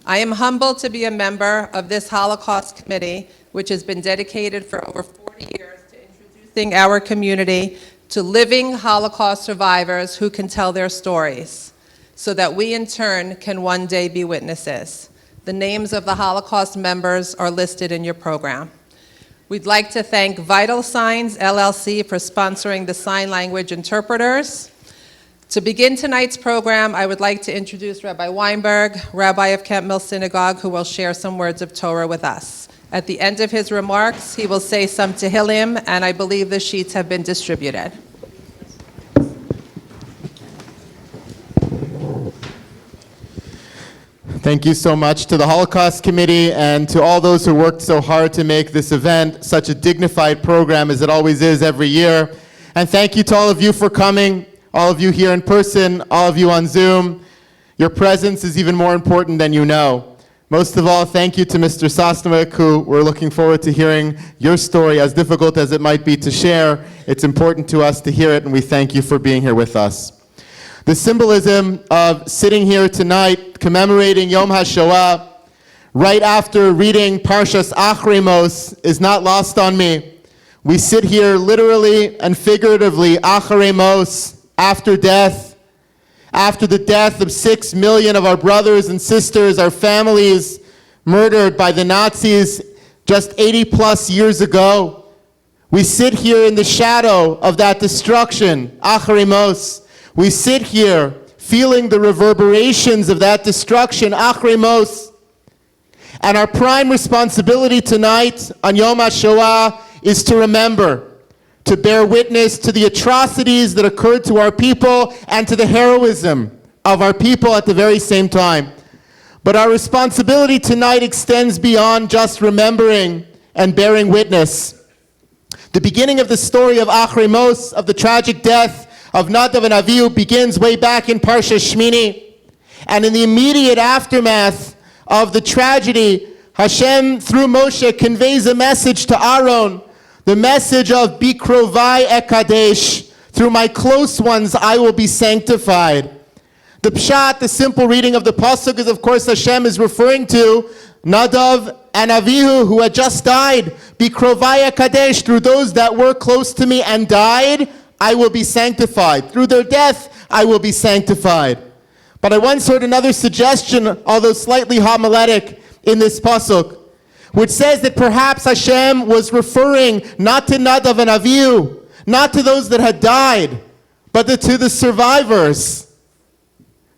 I am humbled to be a member of this Holocaust Committee, which has been dedicated for over 40 years to introducing our community to living Holocaust survivors who can tell their stories, so that we in turn can one day be witnesses. The names of the Holocaust members are listed in your program. We'd like to thank Vital Signs LLC for sponsoring the sign language interpreters. To begin tonight's program, I would like to introduce Rabbi Weinberg, Rabbi of Kemp Synagogue, who will share some words of Torah with us. At the end of his remarks, he will say some Tehillim, and I believe the sheets have been distributed. Thank you so much to the Holocaust Committee and to all those who worked so hard to make this event such a dignified program as it always is every year. And thank you to all of you for coming, all of you here in person, all of you on Zoom. Your presence is even more important than you know. Most of all, thank you to Mr. Sosnowik, who we're looking forward to hearing your story, as difficult as it might be to share. It's important to us to hear it, and we thank you for being here with us. The symbolism of sitting here tonight commemorating Yom HaShoah right after reading Parshas Acharei Mos is not lost on me. We sit here literally and figuratively, Acharei Mos, after death, after the death of 6 million of our brothers and sisters, our families, murdered by the Nazis just 80 plus years ago. We sit here in the shadow of that destruction, Acharei Mos. We sit here feeling the reverberations of that destruction, Acharei Mos. And our prime responsibility tonight on Yom HaShoah is to remember, to bear witness to the atrocities that occurred to our people and to the heroism of our people at the very same time. But our responsibility tonight extends beyond just remembering and bearing witness. The beginning of the story of Acharei Mos, of the tragic death of Nadav and Avihu, begins way back in Parshas Shmini. And in the immediate aftermath of the tragedy, Hashem, through Moshe, conveys a message to Aaron, the message of Bikrovai Ekadesh, through my close ones I will be sanctified. The pshat, the simple reading of the pasuk, is of course Hashem is referring to Nadav and Avihu, who had just died. Bikrovai Ekadesh, through those that were close to me and died, I will be sanctified. Through their death, I will be sanctified. But I once heard another suggestion, although slightly homiletic, in this pasuk, which says that perhaps Hashem was referring not to Nadav and Avihu, not to those that had died, but to the survivors,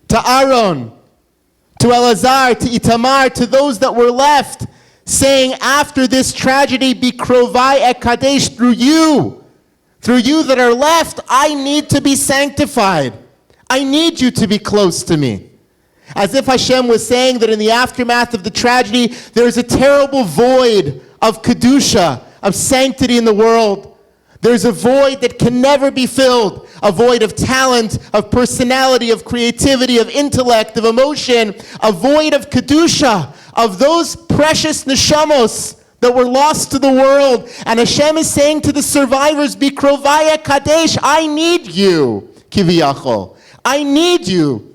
to Aaron, to Elazar, to Itamar, to those that were left, saying, after this tragedy, Bikrovai Ekadesh, through you that are left, I need to be sanctified. I need you to be close to me. As if Hashem was saying that in the aftermath of the tragedy, there is a terrible void of Kedusha, of sanctity in the world. There's a void that can never be filled, a void of talent, of personality, of creativity, of intellect, of emotion, a void of Kedusha, of those precious neshamos that were lost to the world. And Hashem is saying to the survivors, Bikrovai Kadesh, I need you, Kiviyachol. I need you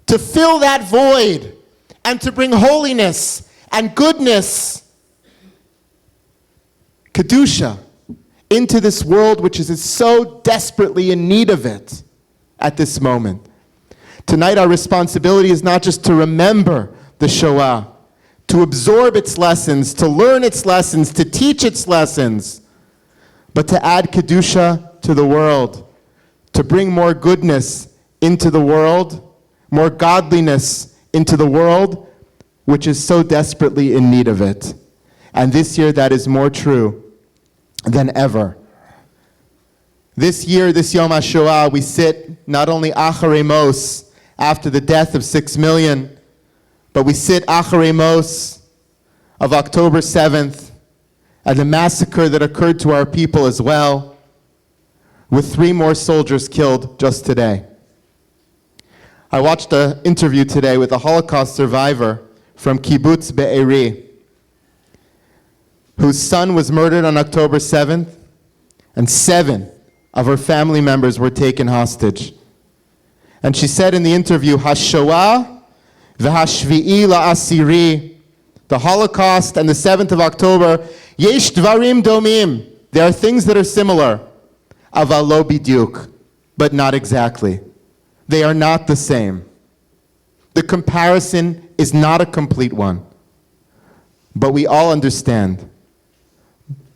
to fill that void and to bring holiness and goodness, Kedusha, into this world which is so desperately in need of it at this moment. Tonight our responsibility is not just to remember the Shoah, to absorb its lessons, to learn its lessons, to teach its lessons, but to add Kedusha to the world, to bring more goodness into the world, more godliness into the world, which is so desperately in need of it. And this year that is more true than ever. This year, this Yom HaShoah, we sit not only Acharei Mos, after the death of 6 million, but we sit Acharei Mos of October 7th, and the massacre that occurred to our people as well, with 3 more soldiers killed just today. I watched an interview today with a Holocaust survivor from Kibbutz Be'eri, whose son was murdered on October 7th, and 7 of her family members were taken hostage. And she said in the interview, HaShoah V'hashvi'i la'asiri, the Holocaust and the 7th of October, yesh dvarim domim, there are things that are similar, aval lo bidyuk, but not exactly. They are not the same. The comparison is not a complete one. But we all understand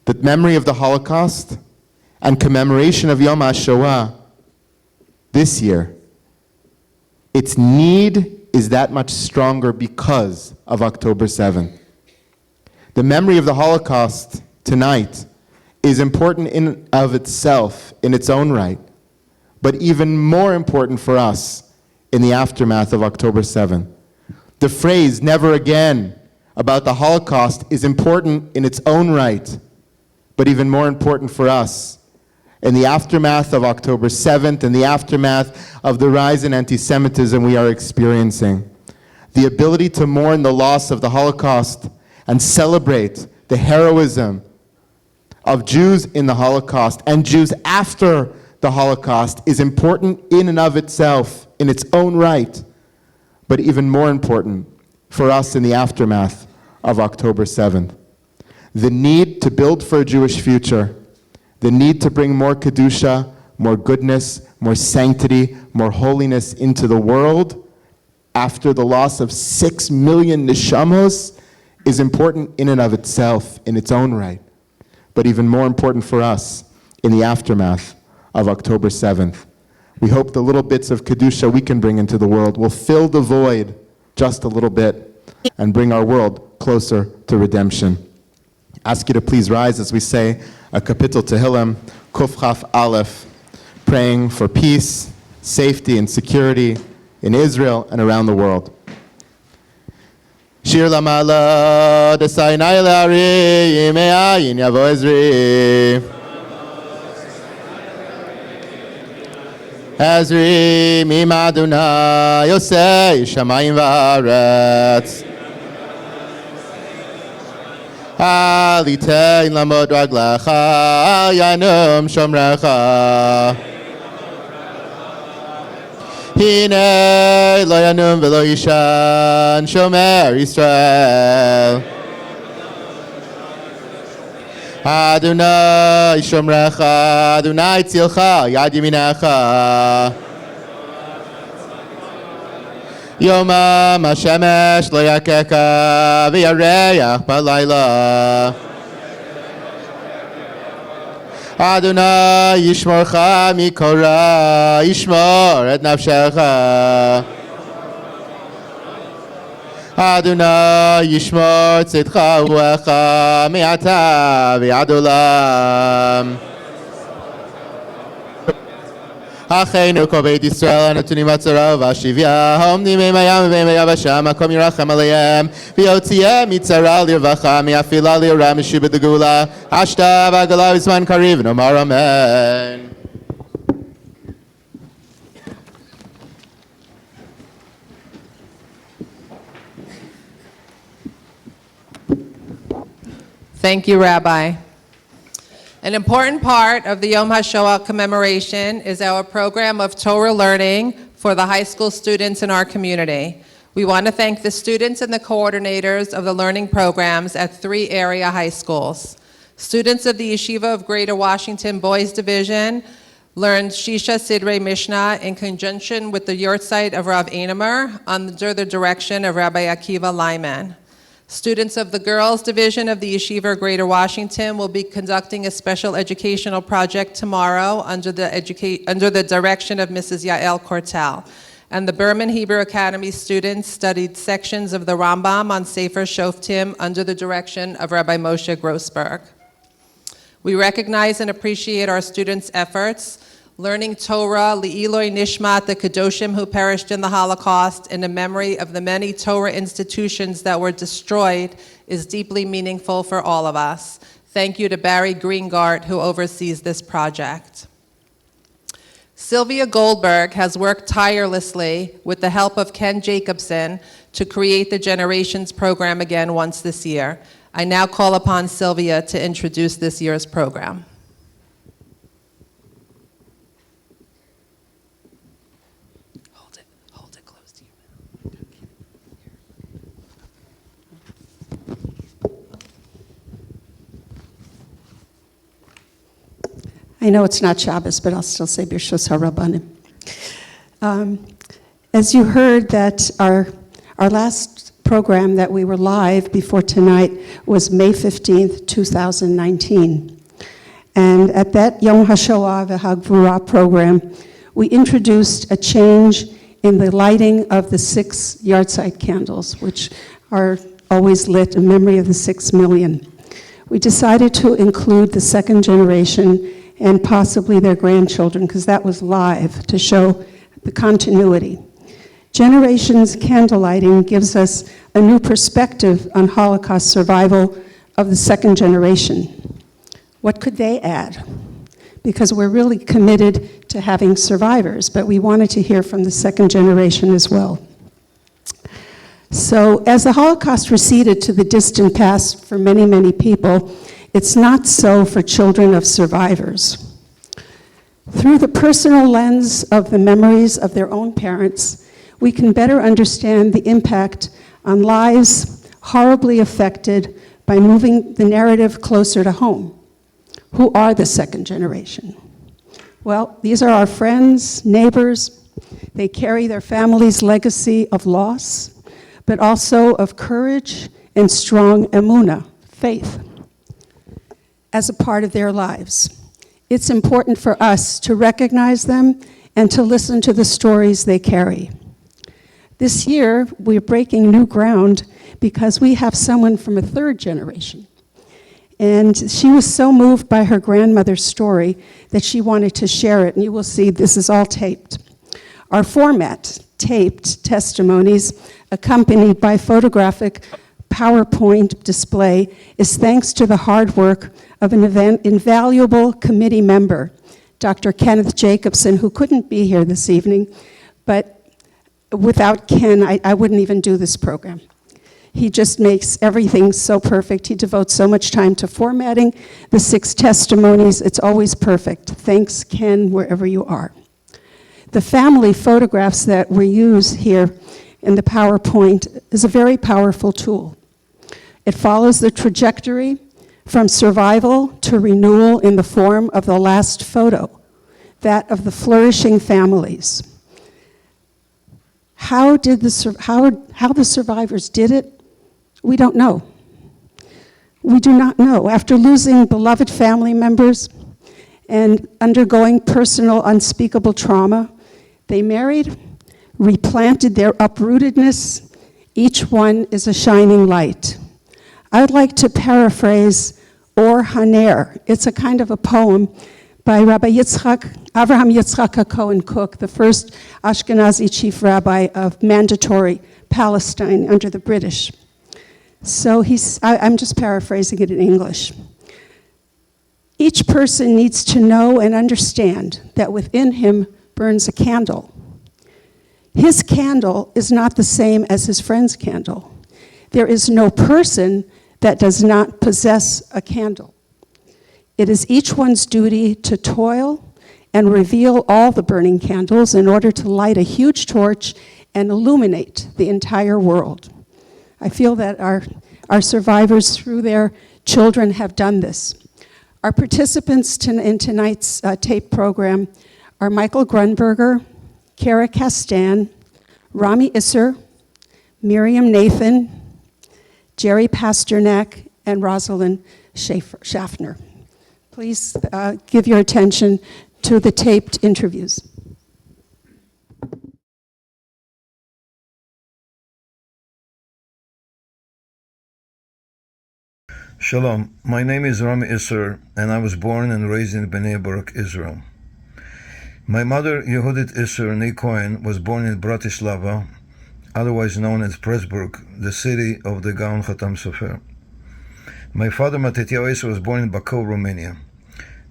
that memory of the Holocaust and commemoration of Yom HaShoah this year, its need is that much stronger because of October 7th. The memory of the Holocaust tonight is important in and of itself, in its own right, but even more important for us in the aftermath of October 7th. The phrase, never again, about the Holocaust is important in its own right, but even more important for us in the aftermath of October 7th and the aftermath of the rise in anti-Semitism we are experiencing. The ability to mourn the loss of the Holocaust and celebrate the heroism of Jews in the Holocaust and Jews after the Holocaust is important in and of itself, in its own right, but even more important for us in the aftermath of October 7th. The need to build for a Jewish future, the need to bring more Kedusha, more goodness, more sanctity, more holiness into the world after the loss of 6 million neshamos is important in and of itself, in its own right, but even more important for us in the aftermath of October 7th. We hope the little bits of Kedusha we can bring into the world will fill the void just a little bit and bring our world closer to redemption. Ask you to please rise as we say a kapitel Tehillim, Kuf Chaf Aleph, praying for peace, safety, and security in Israel and around the world. Shir Lamala, Desainai Lari, Yimeayin Yavo Ezri. Ezri, Mimaduna, Yosei, Shamayim Va'aretz. Alitein lamod raglecha, Yanum Shomrecha. Hine lo yanum velo yishan, Shomer Yisrael. Adonai Shomrecha, Adonai tzilcha, Yad Yeminecha. Yoma Mashemesh lo yakeka v'yareach balayla. Adonai yishmorcha mikora, yishmor et nafshecha. Adonai yishmor tzidcha u'echa mi'ata v'yad olam. Achenu kol beit Yisrael הנתונים בצרה ובשביה העומדים בימי הים ובימי היבשה מקום ירחם עליהם ויוציאם מצרה לרווחה מאפלה לירה משיבת הגאולה השתה והגאולה בזמן קריב ונאמר אמן. Thank you, Rabbi. An important part of the Yom HaShoah commemoration is our program of Torah learning for the high school students in our community. We want to thank the students and the coordinators of the learning programs at 3 area high schools. Students of the Yeshiva of Greater Washington Boys Division learned Shisha Sidrei Mishnah in conjunction with the yurtzeit of Rav Einemer under the direction of Rabbi Akiva Lyman. Students of the Girls Division of the Yeshiva of Greater Washington will be conducting a special educational project tomorrow under the direction of Mrs. Yael Kortel. And the Berman Hebrew Academy students studied sections of the Rambam on Sefer Shoftim under the direction of Rabbi Moshe Grossberg. We recognize and appreciate our students' efforts. Learning Torah, Li'iloi Nishmat, the Kedoshim who perished in the Holocaust, in the memory of the many Torah institutions that were destroyed, is deeply meaningful for all of us. Thank you to Barry Greengart, who oversees this project. Sylvia Goldberg has worked tirelessly with the help of Ken Jacobson to create the Generations program again once this year. I now call upon Sylvia to introduce this year's program. Hold it close to your mouth. I know it's not Shabbos, but I'll still say Birshos HaRabbanim. As you heard, that our last program that we were live before tonight was May 15th, 2019. And at that Yom HaShoah v'Hagvura program, we introduced a change in the lighting of the 6 yahrzeit candles, which are always lit in memory of the 6 million. We decided to include the second generation and possibly their grandchildren, because that was live, to show the continuity. Generations candle lighting gives us a new perspective on Holocaust survival of the second generation. What could they add? Because we're really committed to having survivors, but we wanted to hear from the second generation as well. So as the Holocaust receded to the distant past for many, many people, it's not so for children of survivors. Through the personal lens of the memories of their own parents, we can better understand the impact on lives horribly affected by moving the narrative closer to home. Who are the second generation? Well, these are our friends, neighbors. They carry their family's legacy of loss, but also of courage and strong Emunah, faith, as a part of their lives. It's important for us to recognize them and to listen to the stories they carry. This year, we're breaking new ground because we have someone from a third generation. And she was so moved by her grandmother's story that she wanted to share it, and you will see this is all taped. Our format, taped testimonies, accompanied by photographic PowerPoint display, is thanks to the hard work of an invaluable committee member, Dr. Kenneth Jacobson, who couldn't be here this evening, but without Ken, I wouldn't even do this program. He just makes everything so perfect. He devotes so much time to formatting the 6 testimonies. It's always perfect. Thanks, Ken, wherever you are. The family photographs that we use here in the PowerPoint is a very powerful tool. It follows the trajectory from survival to renewal in the form of the last photo, that of the flourishing families. How the survivors did it, we don't know. We do not know. After losing beloved family members and undergoing personal unspeakable trauma, they married, replanted their uprootedness. Each one is a shining light. I would like to paraphrase Or Haner. It's a kind of a poem by Rabbi Avraham Yitzchak Cohen Cook, the first Ashkenazi chief rabbi of mandatory Palestine under the British. So I'm just paraphrasing it in English. Each person needs to know and understand that within him burns a candle. His candle is not the same as his friend's candle. There is no person that does not possess a candle. It is each one's duty to toil and reveal all the burning candles in order to light a huge torch and illuminate the entire world. I feel that our survivors, through their children, have done this. Our participants in tonight's tape program are Michael Grunberger, Kara Castan, Rami Isser, Miriam Nathan, Jerry Pasternak, and Rosalind Schaffner. Please give your attention to the taped interviews. Shalom, my name is Rami Isser, and I was born and raised in Bnei Barak, Israel. My mother, Yehudit Isser Nee Cohen, was born in Bratislava, otherwise known as Pressburg, the city of the Gaon Chatam Sofer. My father, Matityahu Isser, was born in Bacău, Romania.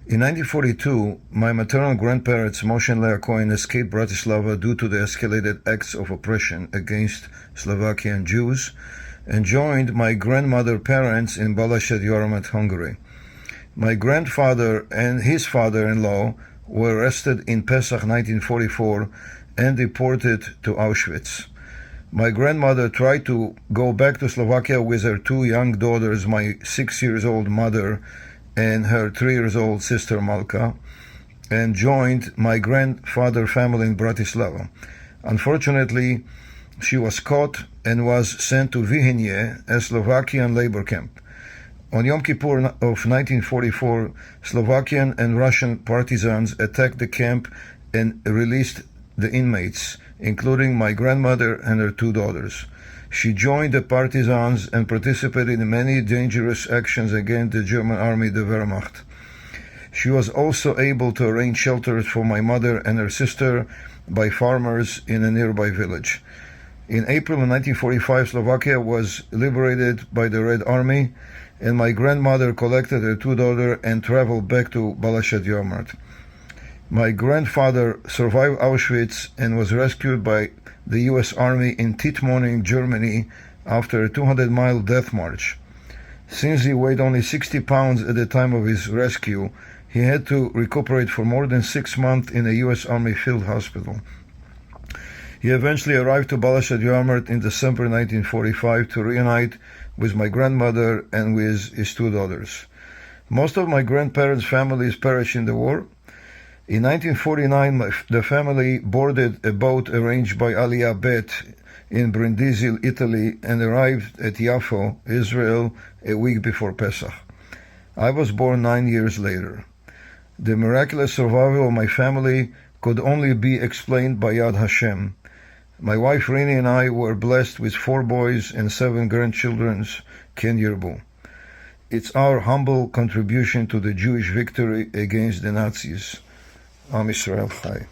In 1942, my maternal grandparents, Moshe and Leah Cohen, escaped Bratislava due to the escalated acts of oppression against Slovakian Jews, and joined my grandmother's parents in Balashet Yoramet, Hungary. My grandfather and his father-in-law were arrested in Pesach 1944 and deported to Auschwitz. My grandmother tried to go back to Slovakia with her 2 young daughters, my 6-year-old mother and her 3-year-old sister Malka, and joined my grandfather's family in Bratislava. Unfortunately, she was caught and was sent to Vyhenie, a Slovakian labor camp. On Yom Kippur of 1944, Slovakian and Russian partisans attacked the camp and released the inmates, including my grandmother and her two daughters. She joined the partisans and participated in many dangerous actions against the German army, the Wehrmacht. She was also able to arrange shelters for my mother and her sister by farmers in a nearby village. In April of 1945, Slovakia was liberated by the Red Army, and my grandmother collected her two daughters and traveled back to Balashat Yarmart. My grandfather survived Auschwitz and was rescued by the U.S. Army in Tittmoning, Germany, after a 200-mile death march. Since he weighed only 60 pounds at the time of his rescue, he had to recuperate for more than 6 months in a U.S. Army field hospital. He eventually arrived to Balashat Yarmart in December 1945 to reunite with my grandmother and with his two daughters. Most of my grandparents' families perished in the war. In 1949, the family boarded a boat arranged by Aliyah Bet in Brindisi, Italy, and arrived at Yafo, Israel, a week before Pesach. I was born 9 years later. The miraculous survival of my family could only be explained by Yad Hashem. My wife Rini and I were blessed with 4 boys and 7 grandchildren, Ken Yerbu. It's our humble contribution to the Jewish victory against the Nazis. Am Yisrael Chai.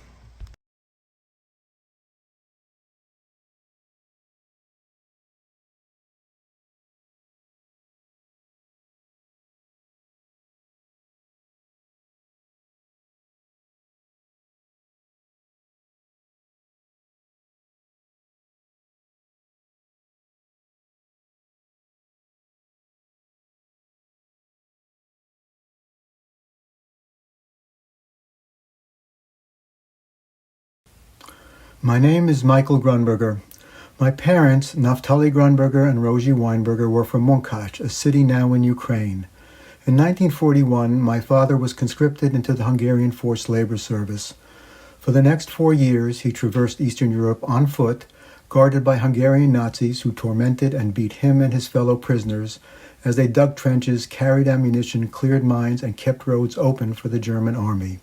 My name is Michael Grunberger. My parents, Naftali Grunberger and Rosie Weinberger, were from Monkach, a city now in Ukraine. In 1941, my father was conscripted into the Hungarian forced labor service. For the next 4 years, he traversed Eastern Europe on foot, guarded by Hungarian Nazis who tormented and beat him and his fellow prisoners as they dug trenches, carried ammunition, cleared mines, and kept roads open for the German army.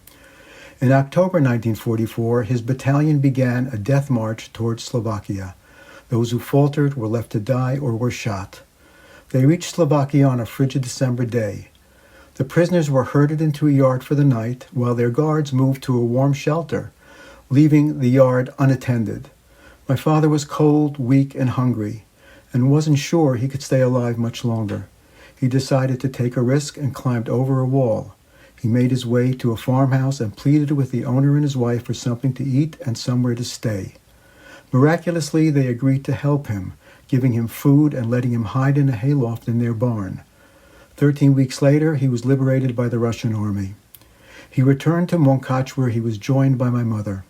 In October 1944, his battalion began a death march towards Slovakia. Those who faltered were left to die or were shot. They reached Slovakia on a frigid December day. The prisoners were herded into a yard for the night, while their guards moved to a warm shelter, leaving the yard unattended. My father was cold, weak, and hungry, and wasn't sure he could stay alive much longer. He decided to take a risk and climbed over a wall. He made his way to a farmhouse and pleaded with the owner and his wife for something to eat and somewhere to stay. Miraculously, they agreed to help him, giving him food and letting him hide in a hayloft in their barn. 13 weeks later, he was liberated by the Russian army. He returned to Monkach, where he was joined by my mother.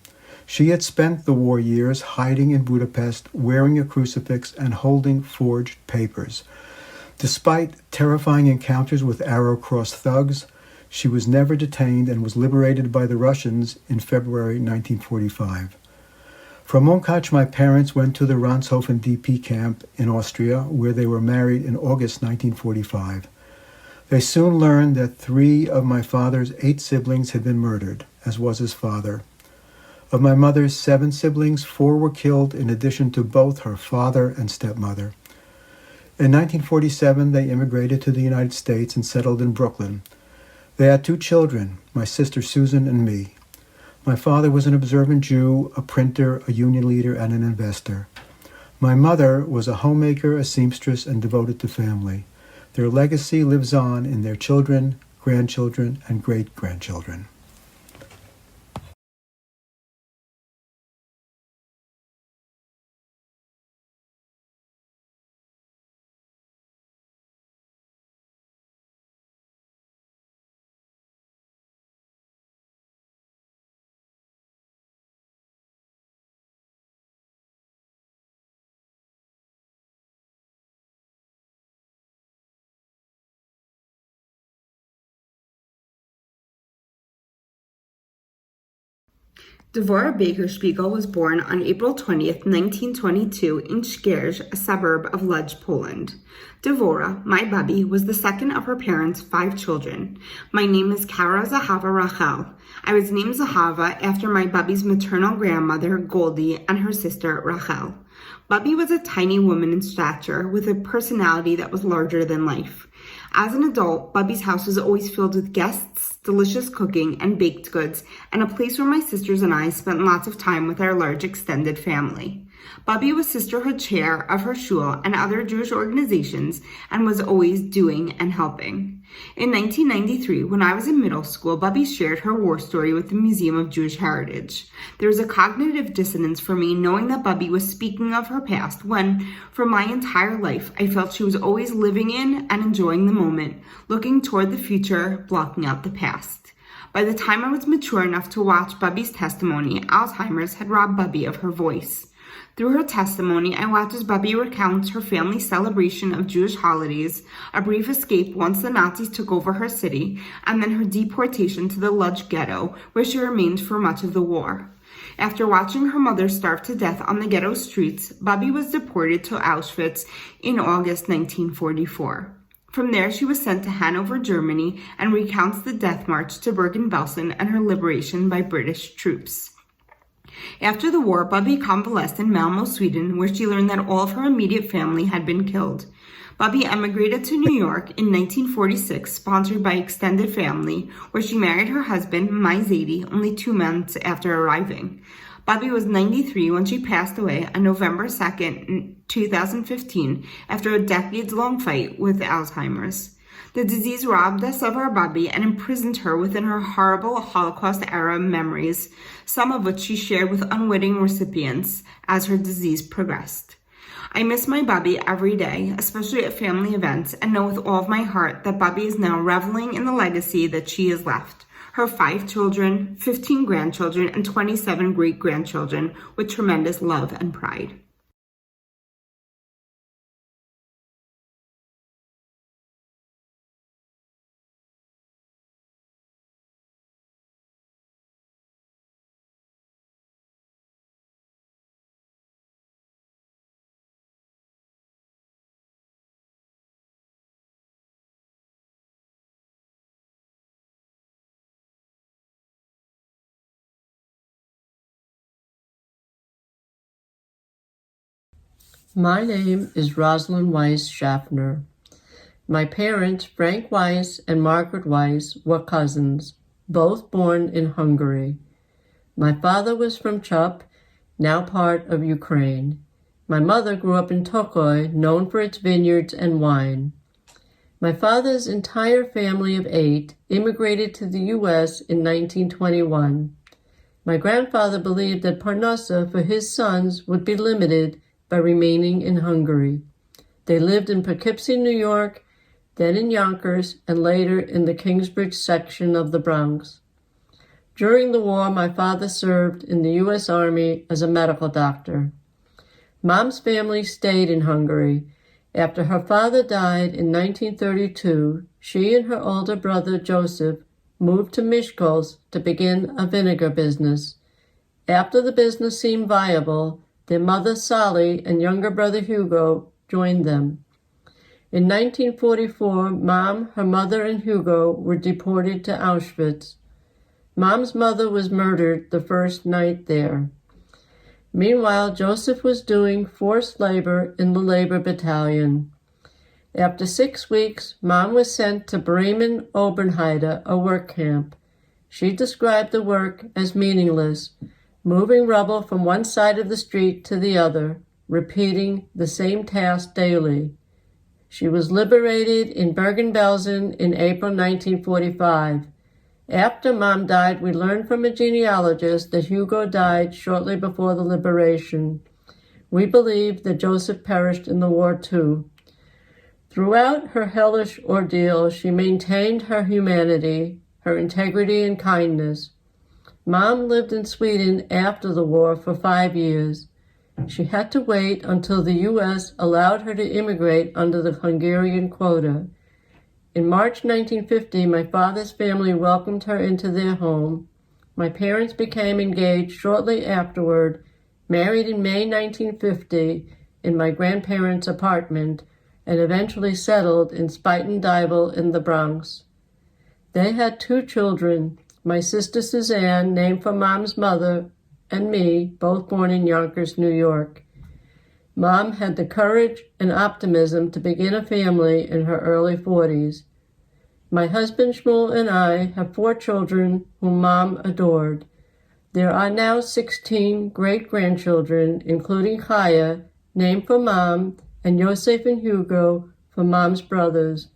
She had spent the war years hiding in Budapest, wearing a crucifix and holding forged papers. Despite terrifying encounters with arrow-crossed thugs, she was never detained and was liberated by the Russians in February 1945. From Monkach, my parents went to the Ranshofen DP camp in Austria, where they were married in August 1945. They soon learned that 3 of my father's 8 siblings had been murdered, as was his father. Of my mother's 7 siblings, 4 were killed in addition to both her father and stepmother. In 1947, they immigrated to the United States and settled in Brooklyn. They had 2 children, my sister Susan and me. My father was an observant Jew, a printer, a union leader, and an investor. My mother was a homemaker, a seamstress, and devoted to family. Their legacy lives on in their children, grandchildren, and great-grandchildren. Dvar Bakerspiegel was born on April 20th, 1922 in Szkierz, a suburb of Lodz, Poland. Dvora, my Bubby, was the second of her parents' 5 children. My name is Kara Zahava Rachel. I was named Zahava after my Bubby's maternal grandmother, Goldie, and her sister, Rachel. Bubby was a tiny woman in stature with a personality that was larger than life. As an adult, Bubby's house was always filled with guests, delicious cooking, and baked goods, and a place where my sisters and I spent lots of time with our large extended family. Bubby was sisterhood chair of her shul and other Jewish organizations and was always doing and helping. In 1993, when I was in middle school, Bubby shared her war story with the Museum of Jewish Heritage. There was a cognitive dissonance for me knowing that Bubby was speaking of her past when, for my entire life, I felt she was always living in and enjoying the moment, looking toward the future, blocking out the past. By the time I was mature enough to watch Bubby's testimony, Alzheimer's had robbed Bubby of her voice. Through her testimony, I watched as Bubby recounts her family's celebration of Jewish holidays, a brief escape once the Nazis took over her city, and then her deportation to the Lodz ghetto, where she remained for much of the war. After watching her mother starve to death on the ghetto streets, Bubby was deported to Auschwitz in August 1944. From there, she was sent to Hanover, Germany, and recounts the death march to Bergen-Belsen and her liberation by British troops. After the war, Bubby convalesced in Malmö, Sweden, where she learned that all of her immediate family had been killed. Bubby emigrated to New York in 1946, sponsored by extended family, where she married her husband, Mai Zadie, only 2 months after arriving. Bubby was 93 when she passed away on November 2nd, 2015, after a decades-long fight with Alzheimer's. The disease robbed us of our Bubby and imprisoned her within her horrible Holocaust-era memories, some of which she shared with unwitting recipients as her disease progressed. I miss my Bubby every day, especially at family events, and know with all of my heart that Bubby is now reveling in the legacy that she has left. Her 5 children, 15 grandchildren, and 27 great-grandchildren with tremendous love and pride. My name is Rosalind Weiss Schaffner. My parents, Frank Weiss and Margaret Weiss, were cousins, both born in Hungary. My father was from Chup, now part of Ukraine. My mother grew up in Tokoy, known for its vineyards and wine. My father's entire family of 8 immigrated to the U.S. in 1921. My grandfather believed that parnassa for his sons would be limited by remaining in Hungary. They lived in Poughkeepsie, New York, then in Yonkers, and later in the Kingsbridge section of the Bronx. During the war, my father served in the U.S. Army as a medical doctor. Mom's family stayed in Hungary. After her father died in 1932, she and her older brother Joseph moved to Miskolc to begin a vinegar business. After the business seemed viable, their mother Sally and younger brother Hugo joined them. In 1944, Mom, her mother, and Hugo were deported to Auschwitz. Mom's mother was murdered the first night there. Meanwhile, Joseph was doing forced labor in the labor battalion. After 6 weeks, Mom was sent to Bremen Oberheide, a work camp. She described the work as meaningless, moving rubble from one side of the street to the other, repeating the same task daily. She was liberated in Bergen-Belsen in April 1945. After Mom died, we learned from a genealogist that Hugo died shortly before the liberation. We believe that Joseph perished in the war too. Throughout her hellish ordeal, she maintained her humanity, her integrity and kindness. Mom lived in Sweden after the war for 5 years. She had to wait until the U.S. allowed her to immigrate under the Hungarian quota. In March 1950, my father's family welcomed her into their home. My parents became engaged shortly afterward, married in May 1950 in my grandparents' apartment, and eventually settled in Spuyten Duyvil in the Bronx. They had 2 children, my sister Suzanne, named for Mom's mother, and me, both born in Yonkers, New York. Mom had the courage and optimism to begin a family in her early 40s. My husband Shmuel and I have 4 children whom Mom adored. There are now 16 great-grandchildren, including Chaya, named for Mom, and Yosef and Hugo for Mom's brothers.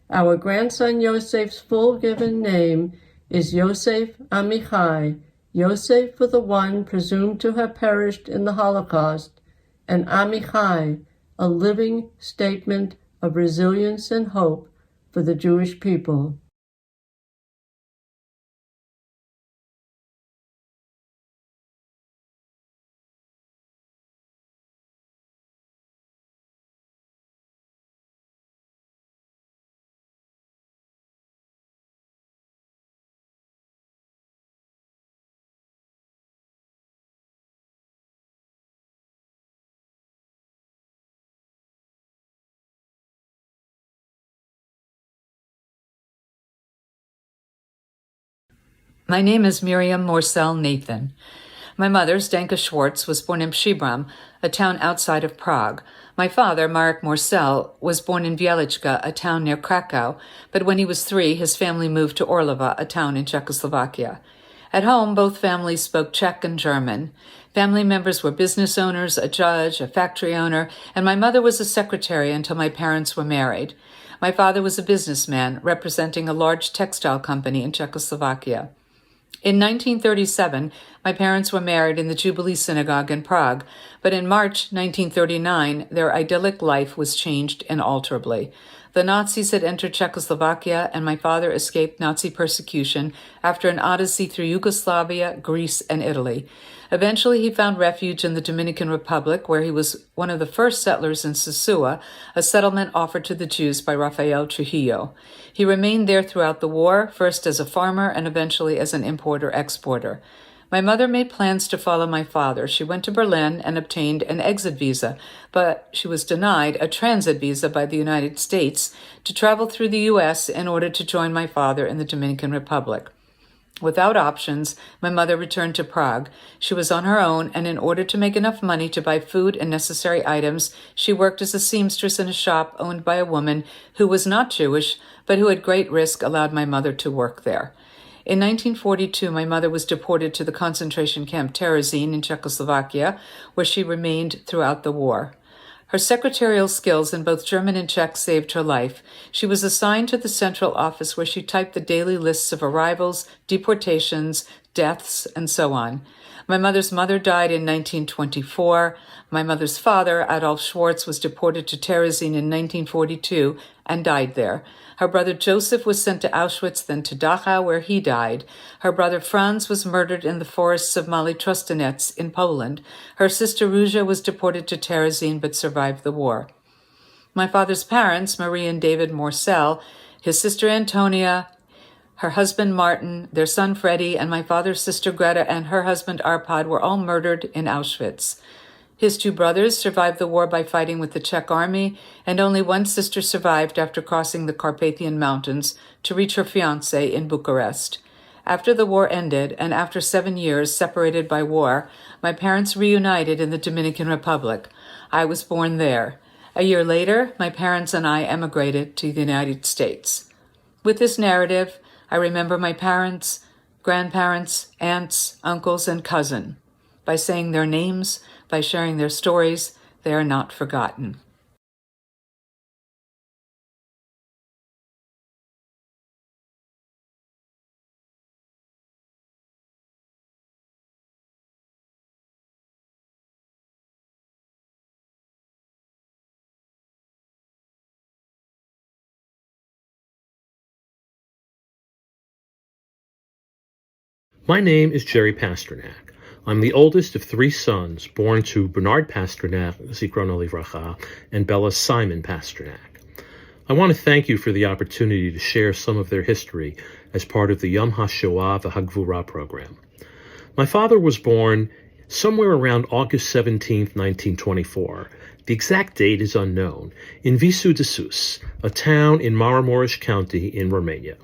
Our grandson Yosef's full given name is Yosef Amichai, Yosef for the one presumed to have perished in the Holocaust, and Amichai, a living statement of resilience and hope for the Jewish people. My name is Miriam Morcell Nathan. My mother, Zdenka Schwartz, was born in Przybram, a town outside of Prague. My father, Marek Morcell, was born in Wieliczka, a town near Krakow, but when he was 3, his family moved to Orlova, a town in Czechoslovakia. At home, both families spoke Czech and German. Family members were business owners, a judge, a factory owner, and my mother was a secretary until my parents were married. My father was a businessman, representing a large textile company in Czechoslovakia. In 1937, my parents were married in the Jubilee Synagogue in Prague, but in March 1939, their idyllic life was changed inalterably. The Nazis had entered Czechoslovakia, and my father escaped Nazi persecution after an odyssey through Yugoslavia, Greece, and Italy. Eventually, he found refuge in the Dominican Republic, where he was one of the first settlers in Sosua, a settlement offered to the Jews by Rafael Trujillo. He remained there throughout the war, first as a farmer and eventually as an importer-exporter. My mother made plans to follow my father. She went to Berlin and obtained an exit visa, but she was denied a transit visa by the United States to travel through the U.S. in order to join my father in the Dominican Republic. Without options, my mother returned to Prague. She was on her own, and in order to make enough money to buy food and necessary items, she worked as a seamstress in a shop owned by a woman who was not Jewish, but who at great risk allowed my mother to work there. In 1942, my mother was deported to the concentration camp Terezin in Czechoslovakia, where she remained throughout the war. Her secretarial skills in both German and Czech saved her life. She was assigned to the central office where she typed the daily lists of arrivals, deportations, deaths, and so on. My mother's mother died in 1924. My mother's father, Adolf Schwartz, was deported to Terezin in 1942 and died there. Her brother Joseph was sent to Auschwitz, then to Dachau, where he died. Her brother Franz was murdered in the forests of Mali Trostenets in Poland. Her sister Ruzha was deported to Terezin but survived the war. My father's parents, Marie and David Morcell, his sister Antonia, her husband Martin, their son Freddie, and my father's sister Greta and her husband Arpad were all murdered in Auschwitz. His 2 brothers survived the war by fighting with the Czech army, and only one sister survived after crossing the Carpathian Mountains to reach her fiancé in Bucharest. After the war ended, and after 7 years separated by war, my parents reunited in the Dominican Republic. I was born there. A year later, my parents and I emigrated to the United States. With this narrative, I remember my parents, grandparents, aunts, uncles, and cousin. By saying their names, by sharing their stories, they are not forgotten. My name is Jerry Pasternak. I'm the oldest of 3 sons born to Bernard Pasternak, Zikrono Livracha, and Bella Simon Pasternak. I want to thank you for the opportunity to share some of their history as part of the Yom HaShoah v'Hagvura program. My father was born somewhere around August 17, 1924. The exact date is unknown, in Visu de Sus, a town in Maramureș County in Romania.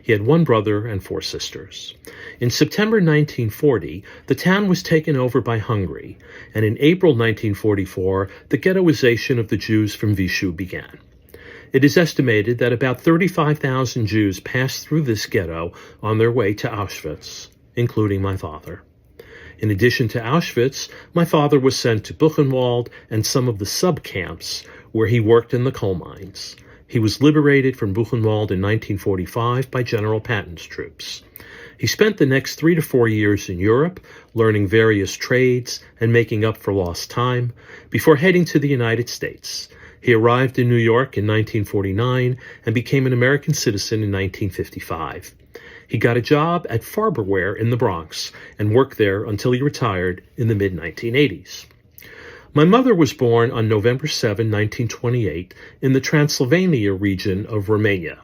He had one brother and 4 sisters. In September 1940, the town was taken over by Hungary, and in April 1944, the ghettoization of the Jews from Visu began. It is estimated that about 35,000 Jews passed through this ghetto on their way to Auschwitz, including my father. In addition to Auschwitz, my father was sent to Buchenwald and some of the sub-camps where he worked in the coal mines. He was liberated from Buchenwald in 1945 by General Patton's troops. He spent the next 3 to 4 years in Europe, learning various trades and making up for lost time, before heading to the United States. He arrived in New York in 1949 and became an American citizen in 1955. He got a job at Farberware in the Bronx and worked there until he retired in the mid-1980s. My mother was born on November 7, 1928, in the Transylvania region of Romania.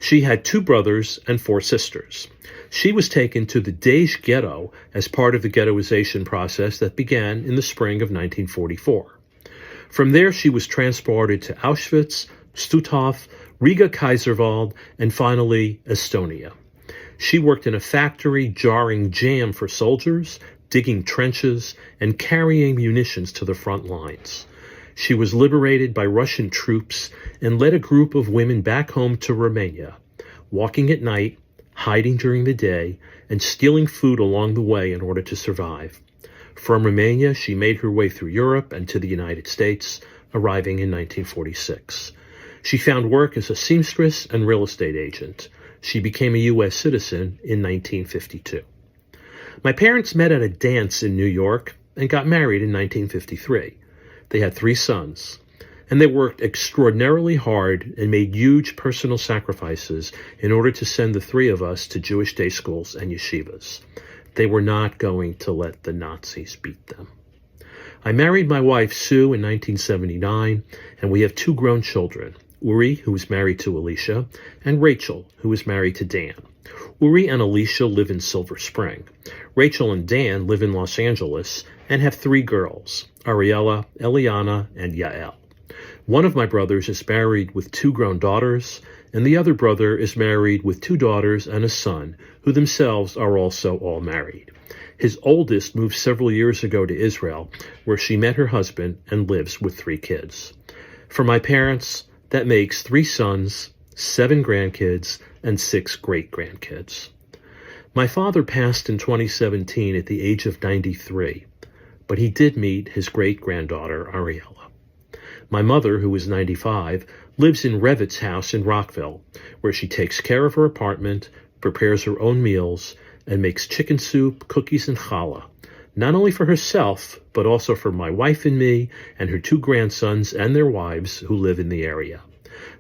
She had 2 brothers and 4 sisters. She was taken to the Dej ghetto as part of the ghettoization process that began in the spring of 1944. From there, she was transported to Auschwitz, Stutthof, Riga Kaiserwald, and finally, Estonia. She worked in a factory jarring jam for soldiers, digging trenches, and carrying munitions to the front lines. She was liberated by Russian troops and led a group of women back home to Romania, walking at night, hiding during the day, and stealing food along the way in order to survive. From Romania, she made her way through Europe and to the United States, arriving in 1946. She found work as a seamstress and real estate agent. She became a U.S. citizen in 1952. My parents met at a dance in New York and got married in 1953. They had 3 sons, and they worked extraordinarily hard and made huge personal sacrifices in order to send the 3 of us to Jewish day schools and yeshivas. They were not going to let the Nazis beat them. I married my wife, Sue, in 1979, and we have 2 grown children, Uri, who is married to Alicia, and Rachel, who is married to Dan. Uri and Alicia live in Silver Spring. Rachel and Dan live in Los Angeles and have 3 girls, Ariella, Eliana, and Yael. One of my brothers is married with 2 grown daughters, and the other brother is married with 2 daughters and a son, who themselves are also all married. His oldest moved several years ago to Israel, where she met her husband and lives with 3 kids. For my parents, that makes 3 sons, 7 grandkids, and 6 great-grandkids. My father passed in 2017 at the age of 93, but he did meet his great-granddaughter, Ariella. My mother, who is 95, lives in Revit's house in Rockville, where she takes care of her apartment, prepares her own meals, and makes chicken soup, cookies, and challah, not only for herself, but also for my wife and me, and her 2 grandsons and their wives who live in the area.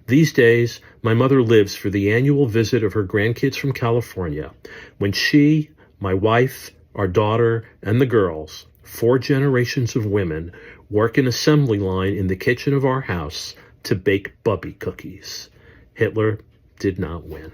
These days, my mother lives for the annual visit of her grandkids from California, when she, my wife, our daughter, and the girls, 4 generations of women, work an assembly line in the kitchen of our house to bake bubby cookies. Hitler did not win.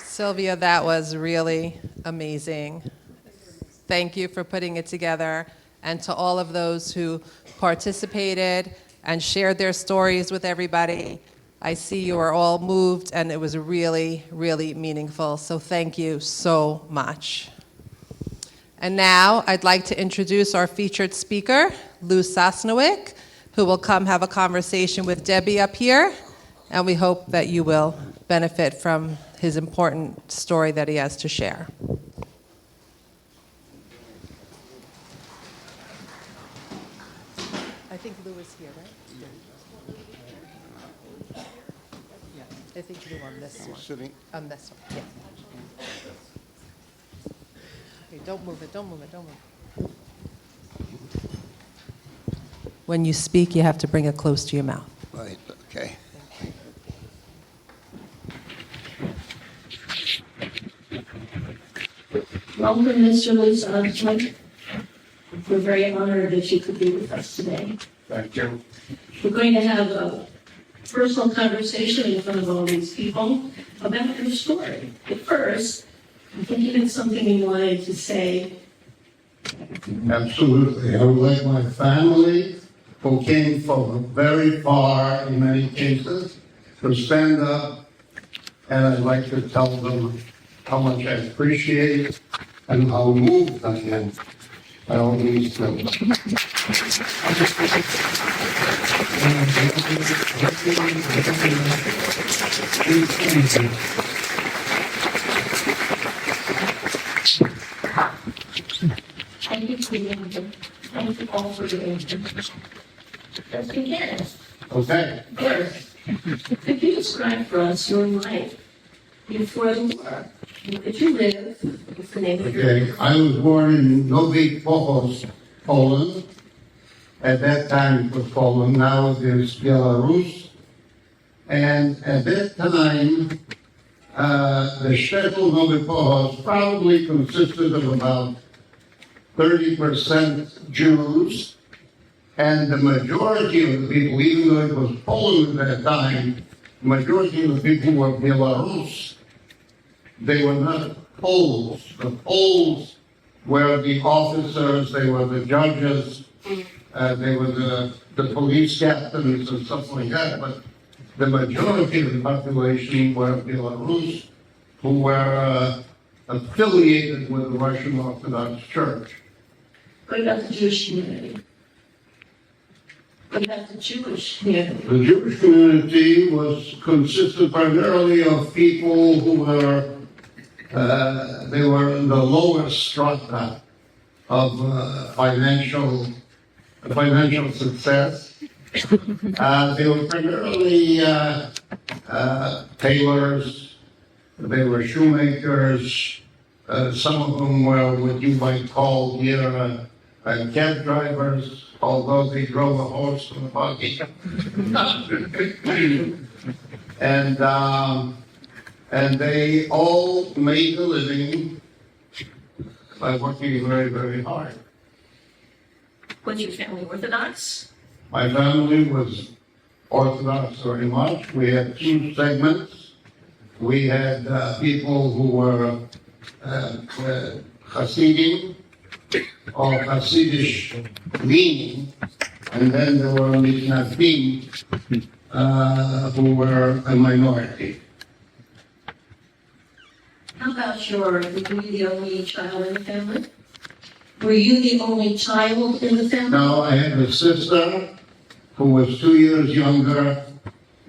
Sylvia, that was really amazing. Thank you for putting it together. And to all of those who participated and shared their stories with everybody, I see you are all moved, and it was really, really meaningful. So thank you so much. And now I'd like to introduce our featured speaker, Lew Sosnowik, who will come have a conversation with Debbie up here. And we hope that you will benefit from his important story that he has to share. here, right? Yeah, I think you do on this one. Sitting. On this one, yeah. Okay, don't move it, don't move it, don't move it. When you speak, you have to bring it close to your mouth. Right, okay. Welcome, Mr. Lew Sosnowik. We're very honored that you could be with us today. Thank you. We're going to have a personal conversation in front of all these people about your story. But first, I think you had something you wanted to say. Absolutely. I would like my family, who came from very far in many cases, to stand up, and I'd like to tell them how much I appreciate and how moved I am by all these things. Thank you for the answer. Thank you all for the answer. Let's begin. Okay. First, could you describe for us your life before the war? Where did you live? What's the name of your Okay, I was born in Nowy Pochos, Poland. At that time it was Poland, now it is Belarus. And at that time, the shtetl Nowy Pochos probably consisted of about 30% Jews, and the majority of the people, even though it was Poland at that time, the majority of the people were Belarus. They were not Poles. The Poles were the officers, they were the judges, they were the police captains and stuff like that, but the majority of the population were Belarus, who were affiliated with the Russian Orthodox Church. What about the Jewish community? What about the Jewish community? The Jewish community consisted primarily of people who were they were in the lower strata of financial success. They were primarily tailors, they were shoemakers, some of them were what you might call here cab drivers, although they drove a horse and a buggy. And they all made a living by working very, very hard. Was your family Orthodox? My family was Orthodox very much. We had two segments. We had people who were Hasidim or Hasidish leaning, and then there were Mitnafim who were a minority. How about were you the only child in the family? Were you the only child in the family? No, I had a sister who was 2 years younger,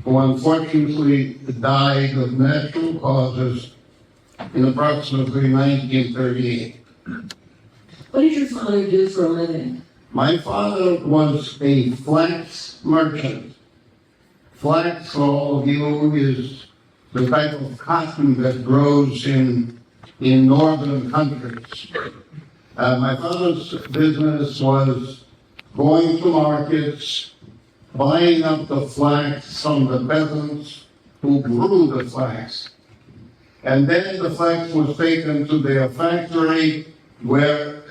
who unfortunately died of natural causes in approximately 1938. What did your father do for a living? My father was a flax merchant. Flax, for all of you, is the type of cotton that grows in northern countries. My father's business was going to markets, buying up the flax from the peasants who grew the flax. And then the flax was taken to their factory where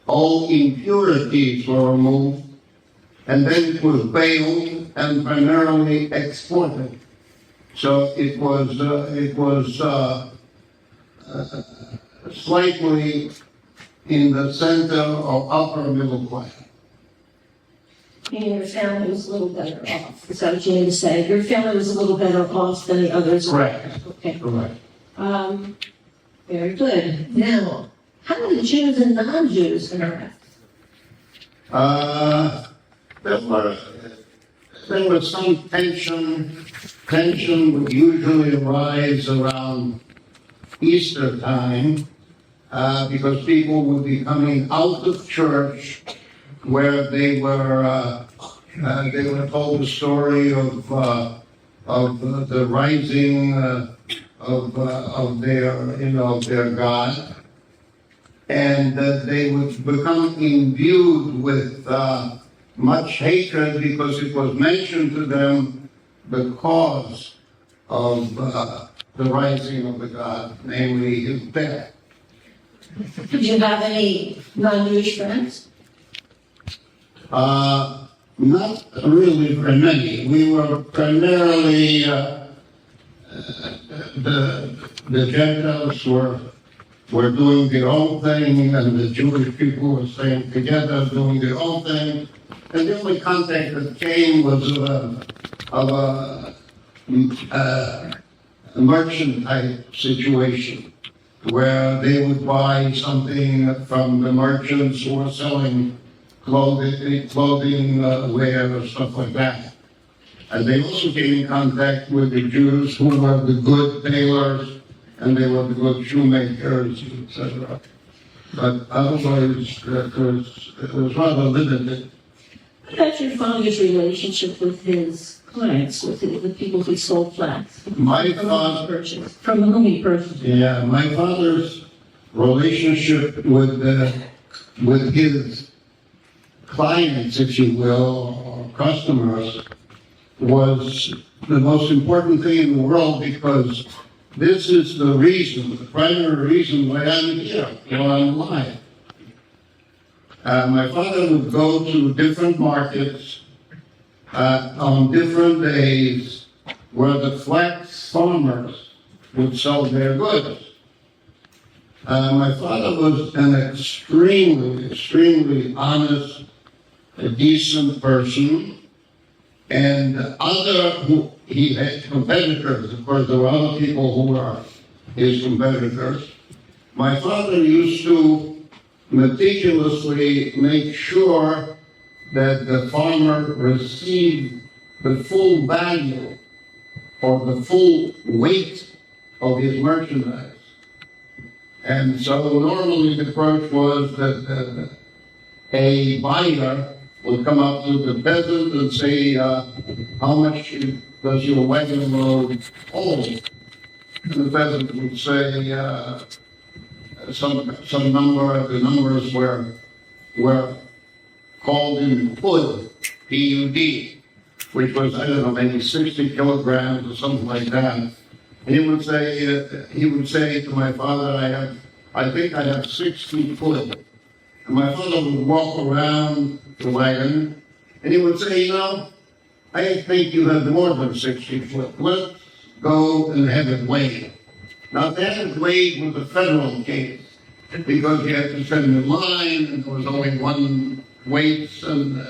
all impurities were removed, and then it was baled and primarily exported. So it was slightly in the center or upper middle class. Meaning your family was a little better off. Is that what you mean to say? Your family was a little better off than the others? Correct. Okay. Correct. Very good. Now, how do the Jews and non-Jews interact? There was some tension. Tension would usually arise around Easter time because people would be coming out of church where they were told the story of the rising of their God, and they would become imbued with much hatred because it was mentioned to them the cause of the rising of the God, namely his death. Did you have any non-Jewish friends? Not really very many. We were primarily the Gentiles were doing their own thing, and the Jewish people were staying together, doing their own thing. And the only contact that came was of a merchant type situation, where they would buy something from the merchants who were selling clothing, wear, or stuff like that. And they also came in contact with the Jews who were the good tailors, and they were the good shoemakers, etc. But otherwise, it was rather limited. What about your father's relationship with his clients, with the people who sold flats? My father, from whom he purchased? yeah, my father's relationship with his clients, if you will, or customers, was the most important thing in the world, because this is the reason, the primary reason why I'm here, why I'm alive. My father would go to different markets on different days where the flax farmers would sell their goods. My father was an extremely honest, a decent person, and he had competitors. Of course, there were other people who were his competitors. My father used to meticulously make sure that the farmer received the full value or the full weight of his merchandise. And so normally the approach was that a buyer would come up to the peasant and say, how much does your wagon load hold? And the peasant would say some number. The numbers were called in pud, P-U-D, which was, I don't know, maybe 60 kilograms or something like that. And he would say to my father, I think I have 60 pud. And my father would walk around the wagon, and he would say, I think you have more than 60 foot. Let's go and have it weighed. Now, that weighed was a federal case, because you had to send in line, and there was only one weight system.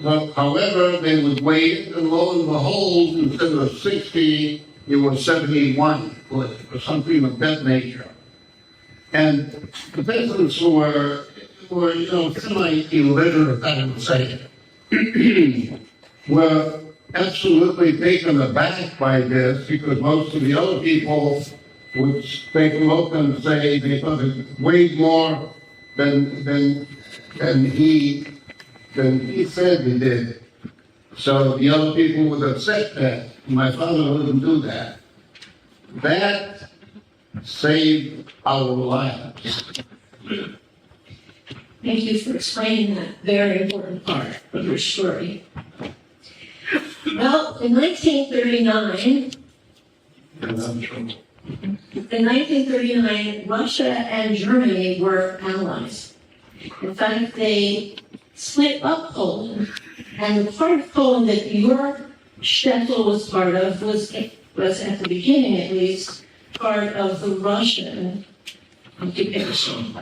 So, however, they would weigh it, and lo and behold, instead of 60, it was 71 foot, or something of that nature. And the peasants were semi-illiterate, I would say, were absolutely taken aback by this, because most of the other people would take a look and say they thought it weighed more than he said he did. So the other people would accept that. My father wouldn't do that. That saved our lives. Thank you for explaining that very important part of your story. Well, in 1939, Russia and Germany were allies. In fact, they split up Poland, and the part of Poland that your shtetl was part of was at the beginning, at least, part of the Russian occupation.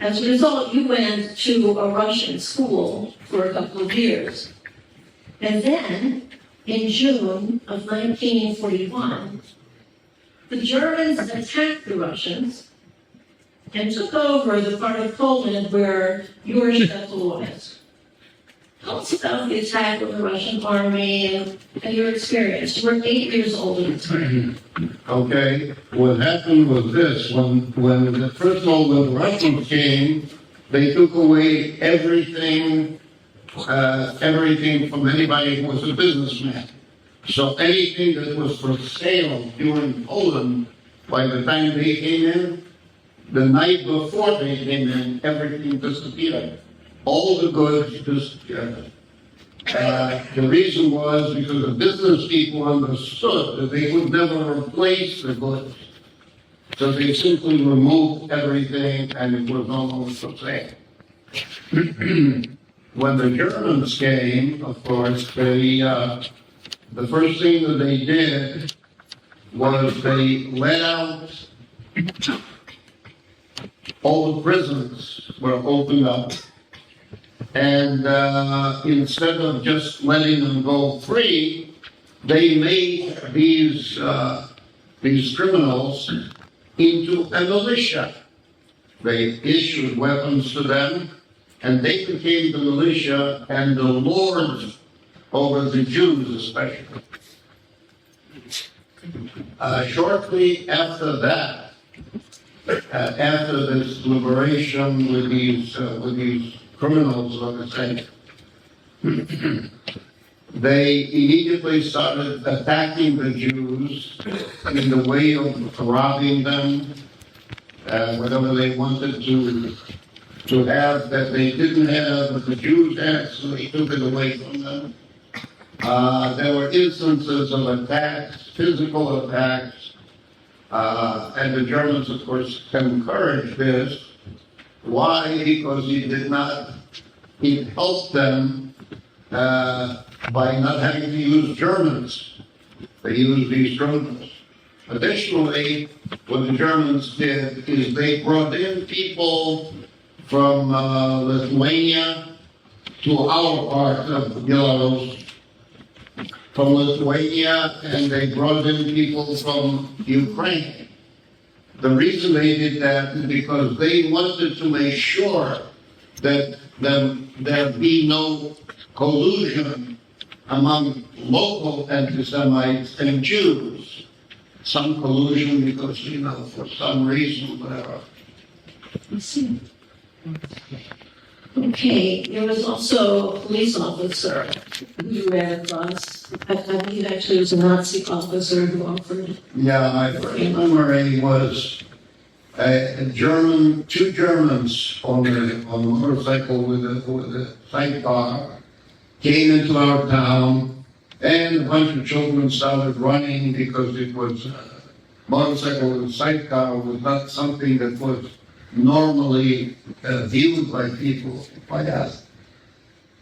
As a result, you went to a Russian school for a couple of years. And then, in June of 1941, the Germans attacked the Russians and took over the part of Poland where your shtetl was. How tell us about the attack of the Russian army and your experience. You were 8 years old at the time. Okay, what happened was this, first of all, when the Russians came, they took away everything from anybody who was a businessman. So anything that was for sale during Poland, by the time they came in, the night before they came in, everything disappeared. All the goods disappeared. The reason was because the business people understood that they would never replace the goods. So they simply removed everything and it was no longer for sale. When the Germans came, of course, the first thing that they did was they let out all the prisons were opened up. And instead of just letting them go free, they made these criminals into a militia. They issued weapons to them, and they became the militia and the lords over the Jews especially. Shortly after that, after this liberation with these criminals, so to say, they immediately started attacking the Jews in the way of robbing them, whatever they wanted to have that they didn't have, but the Jews had, so they took it away from them. There were instances of attacks, physical attacks, and the Germans, of course, encouraged this. Why? Because he helped them by not having to use Germans. They used these criminals. Additionally, what the Germans did is they brought in people from Lithuania to our part of Belarus, from Lithuania, and they brought in people from Ukraine. The reason they did that is because they wanted to make sure that there be no collusion among local anti-Semites and Jews. Some collusion because, for some reason, whatever. I see. Okay, there was also a police officer who ran across. I believe actually it was a Nazi officer who offered. Yeah, my first memory was two Germans on a motorcycle with a sidecar came into our town, and a bunch of children started running because it was motorcycle with a sidecar was not something that was normally viewed by people like us.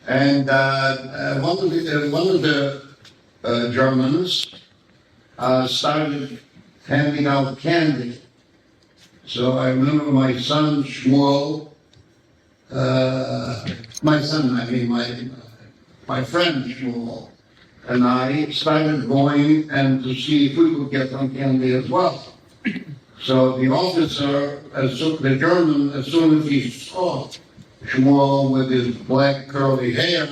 And one of the Germans started handing out candy. So I remember my son Shmuel, my friend Shmuel, and I started going and to see if we could get some candy as well. So the officer, the German, as soon as he saw Shmuel with his black curly hair,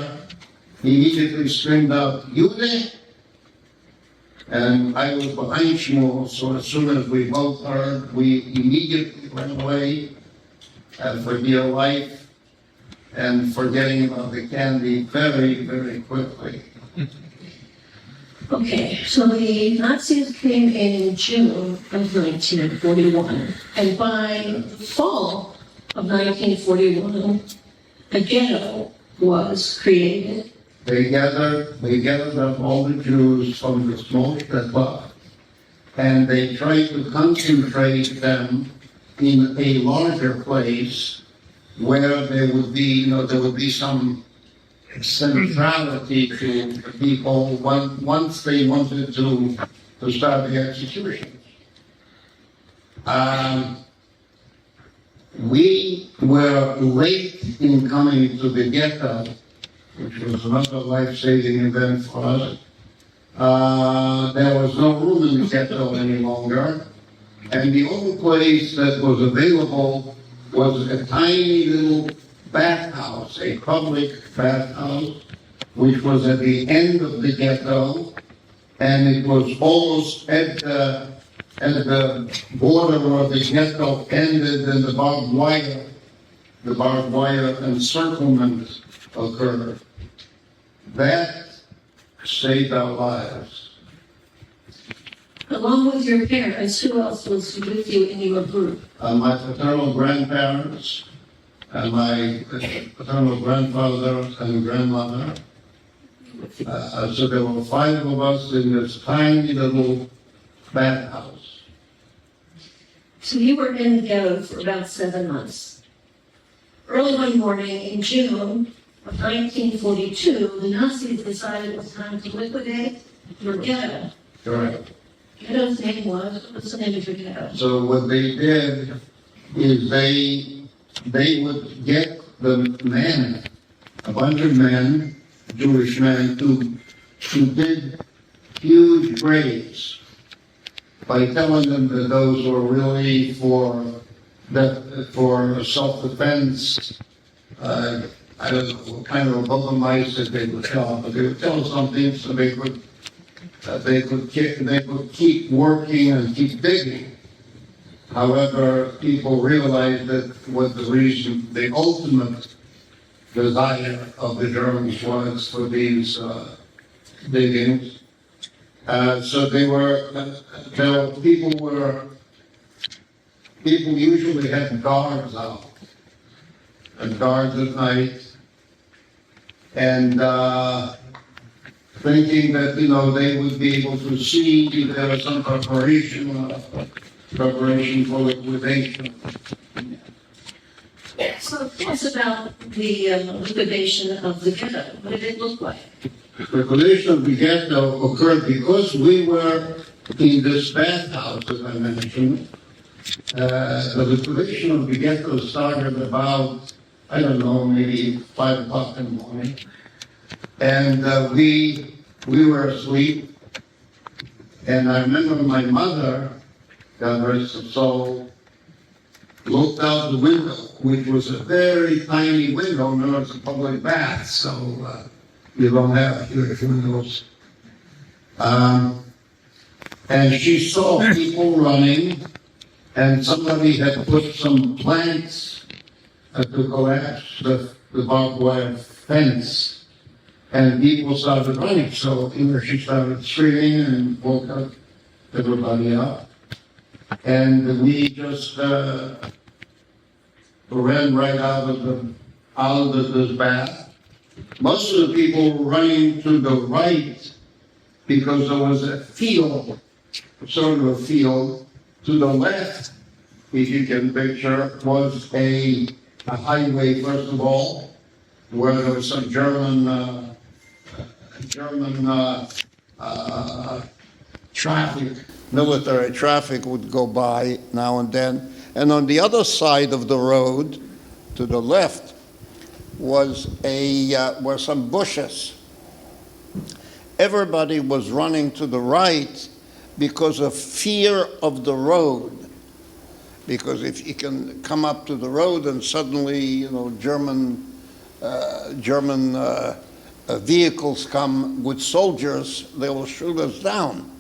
he immediately screamed out, "Jude!" And I was behind Shmuel, so as soon as we both heard, we immediately ran away for dear life and forgetting about the candy very, very quickly. Okay, so the Nazis came in June of 1941, and by the fall of 1941, a ghetto was created. They gathered up all the Jews from the small ghetto, and they tried to concentrate them in a larger place where there would be some centrality to the people once they wanted to start the executions. We were late in coming to the ghetto, which was another life-saving event for us. There was no room in the ghetto any longer, and the only place that was available was a tiny little bathhouse, a public bathhouse, which was at the end of the ghetto, and it was almost at the border where the ghetto ended and the barbed wire encirclement occurred. That saved our lives. Along with your parents, who else was with you in your group? My paternal grandparents, and my paternal grandfather and grandmother. So there were 5 of us in this tiny little bathhouse. So you were in the ghetto for about 7 months. Early one morning in June of 1942, the Nazis decided it was time to liquidate your ghetto. Correct. Ghetto's name was, what's the name of your ghetto? So what they did is they would get the men, a bunch of men, Jewish men, to dig huge graves by telling them that those were really for self-defense. I don't know what kind of bogomais that they would tell, but they would tell something so they could keep working and keep digging. However, people realized that what the ultimate desire of the Germans was for these diggings. So people usually had guards out, and guards at night, and thinking that, they would be able to see if there was some preparation for liquidation. So tell us about the liquidation of the ghetto. What did it look like? The liquidation of the ghetto occurred because we were in this bathhouse, as I mentioned. The liquidation of the ghetto started about, I don't know, maybe 5 o'clock in the morning. And we were asleep. And I remember my mother, God rest her soul, looked out the window, which was a very tiny window. Remember, it's a public bath, so you don't have huge windows. And she saw people running, and somebody had put some planks to collapse the barbed wire fence, and people started running. So she started screaming and woke up everybody up. And we just ran right out of this bath. Most of the people were running to the right because there was a field, sort of a field. To the left, if you can picture, was a highway, first of all, where there was some German traffic, military traffic would go by now and then. And on the other side of the road, to the left, were some bushes. Everybody was running to the right because of fear of the road. Because if you can come up to the road and suddenly, German vehicles come with soldiers, they will shoot us down.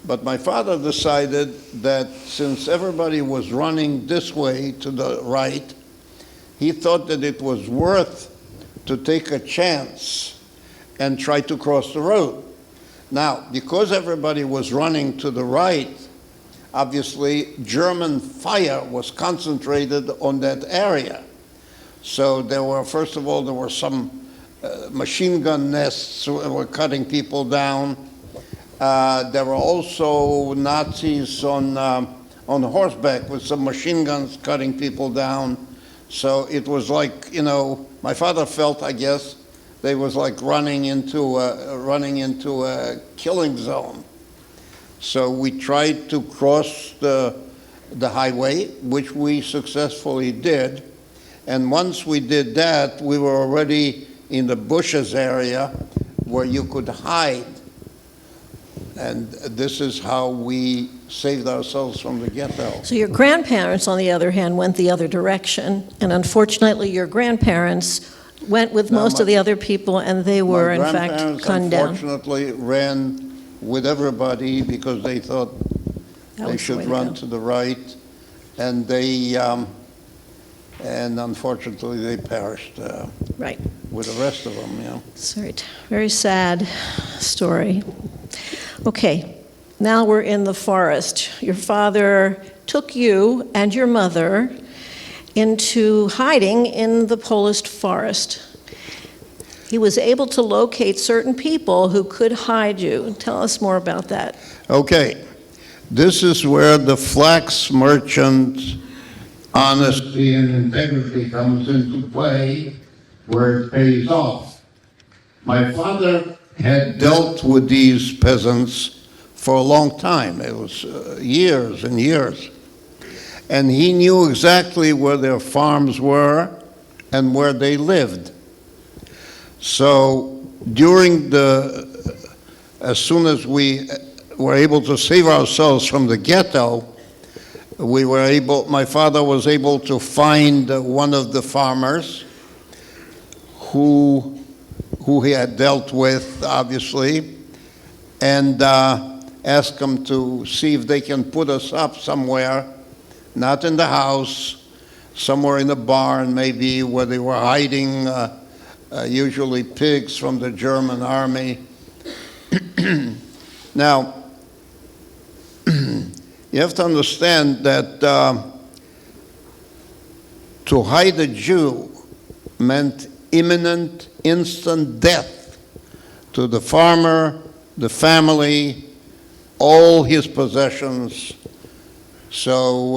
But my father decided that since everybody was running this way to the right, he thought that it was worth to take a chance and try to cross the road. Now, because everybody was running to the right, obviously German fire was concentrated on that area. So there were, first of all, there were some machine gun nests that were cutting people down. There were also Nazis on horseback with some machine guns cutting people down. So it was like, my father felt, I guess, they was like running into a killing zone. So we tried to cross the highway, which we successfully did. And once we did that, we were already in the bushes area where you could hide. And this is how we saved ourselves from the ghetto. So your grandparents, on the other hand, went the other direction, and unfortunately, your grandparents went with No, most of the other people, and they were, in My fact, grandparents, gunned down. unfortunately, ran with everybody because they thought That they was the way should to run go. to the right, and and unfortunately, they perished Right. with the rest of them, It's very sad story. Okay, now we're in the forest. Your father took you and your mother into hiding in the Polish forest. He was able to locate certain people who could hide you. Tell us more about that. Okay, this is where the flax merchant honesty and integrity comes into play, where it pays off. My father had dealt with these peasants for a long time. It was years and years. And he knew exactly where their farms were and where they lived. So as soon as we were able to save ourselves from the ghetto, my father was able to find one of the farmers who he had dealt with, obviously, and ask them to see if they can put us up somewhere, not in the house, somewhere in a barn maybe, where they were hiding usually pigs from the German army. Now, you have to understand that to hide a Jew meant imminent, instant death to the farmer, the family, all his possessions. So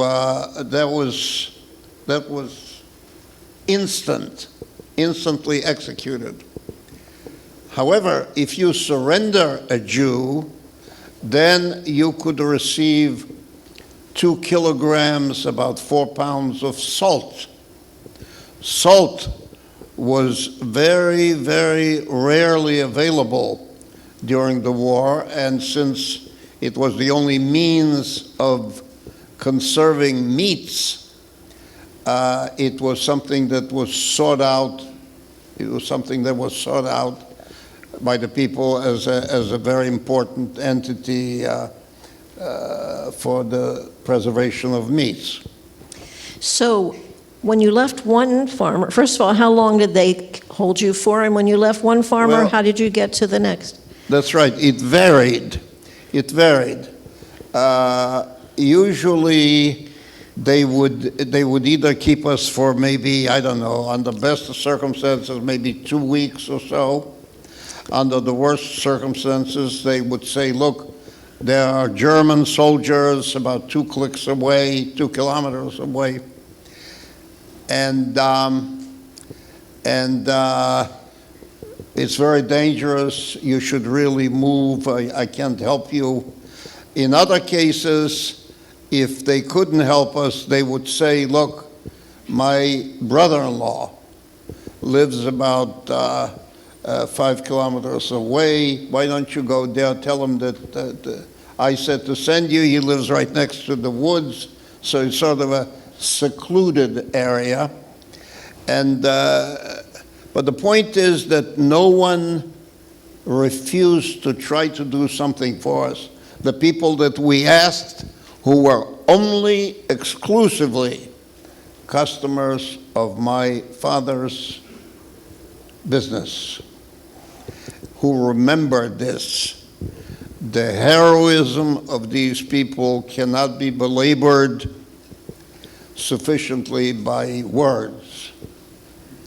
that was instantly executed. However, if you surrender a Jew, then you could receive 2 kilograms, about 4 pounds of salt. Salt was very, very rarely available during the war, and since it was the only means of conserving meats, it was something that was sought out. It was something that was sought out by the people as a very important entity for the preservation of meats. So when you left one farmer, first of all, how long did they hold you for? And when you left one farmer, Well, how did you get to the next? That's right. It varied. Usually, they would either keep us for maybe, I don't know, under best of circumstances, maybe 2 weeks or so. Under the worst circumstances, they would say, look, there are German soldiers about 2 clicks away, 2 kilometers away. And it's very dangerous. You should really move. I can't help you. In other cases, if they couldn't help us, they would say, look, my brother-in-law lives about 5 kilometers away. Why don't you go there? Tell him that I said to send you. He lives right next to the woods, so it's sort of a secluded area. And but the point is that no one refused to try to do something for us. The people that we asked, who were only exclusively customers of my father's business, who remembered this. The heroism of these people cannot be belabored sufficiently by words.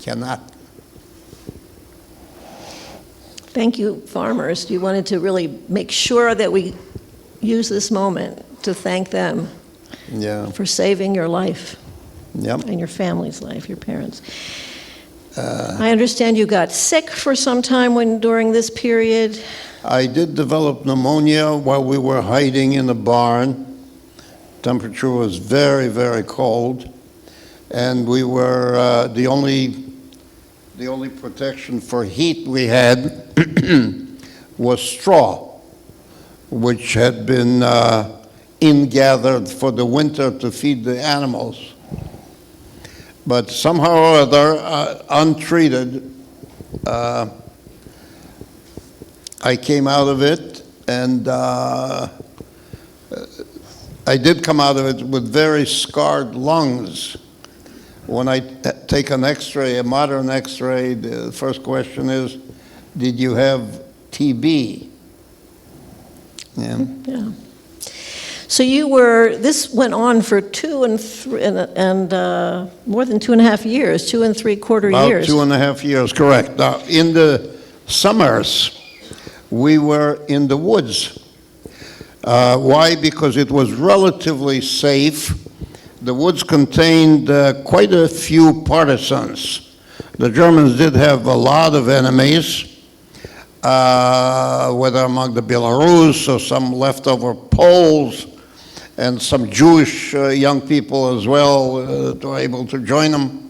Cannot. Thank you, farmers. You wanted to really make sure that we use this moment to thank them for saving your life and your family's life, your parents. I understand you got sick for some time during this period. I did develop pneumonia while we were hiding in a barn. Temperature was very, very cold, and we were the only protection for heat we had was straw. which had been ingathered for the winter to feed the animals. But somehow or other, untreated, I came out of it, and I did come out of it with very scarred lungs. When I take an x-ray, a modern x-ray, the first question is, did you have TB? Yeah. Yeah. So this went on for more than 2.5 years, 2 3/4 years. About 2.5 years, correct. Now, in the summers, we were in the woods. Why? Because it was relatively safe. The woods contained quite a few partisans. The Germans did have a lot of enemies, whether among the Belarus or some leftover Poles, and some Jewish young people as well were able to join them.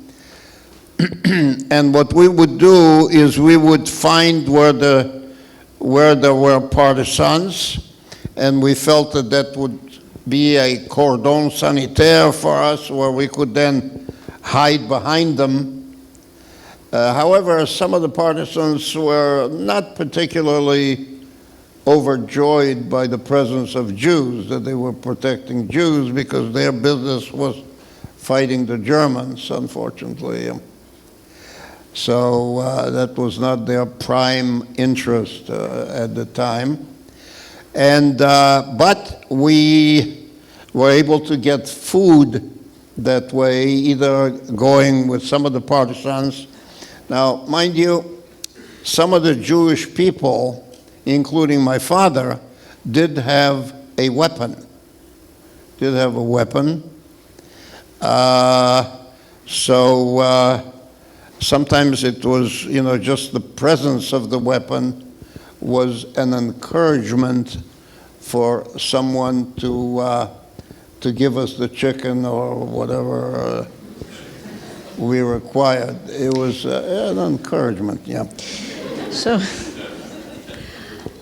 And what we would do is we would find where there were partisans, and we felt that would be a cordon sanitaire for us, where we could then hide behind them. However, some of the partisans were not particularly overjoyed by the presence of Jews, that they were protecting Jews, because their business was fighting the Germans, unfortunately. So that was not their prime interest at the time. And but we were able to get food that way, either going with some of the partisans. Now, mind you, some of the Jewish people, including my father, did have a weapon. Sometimes it was, just the presence of the weapon was an encouragement for someone to give us the chicken or whatever we required. It was an encouragement, yeah. So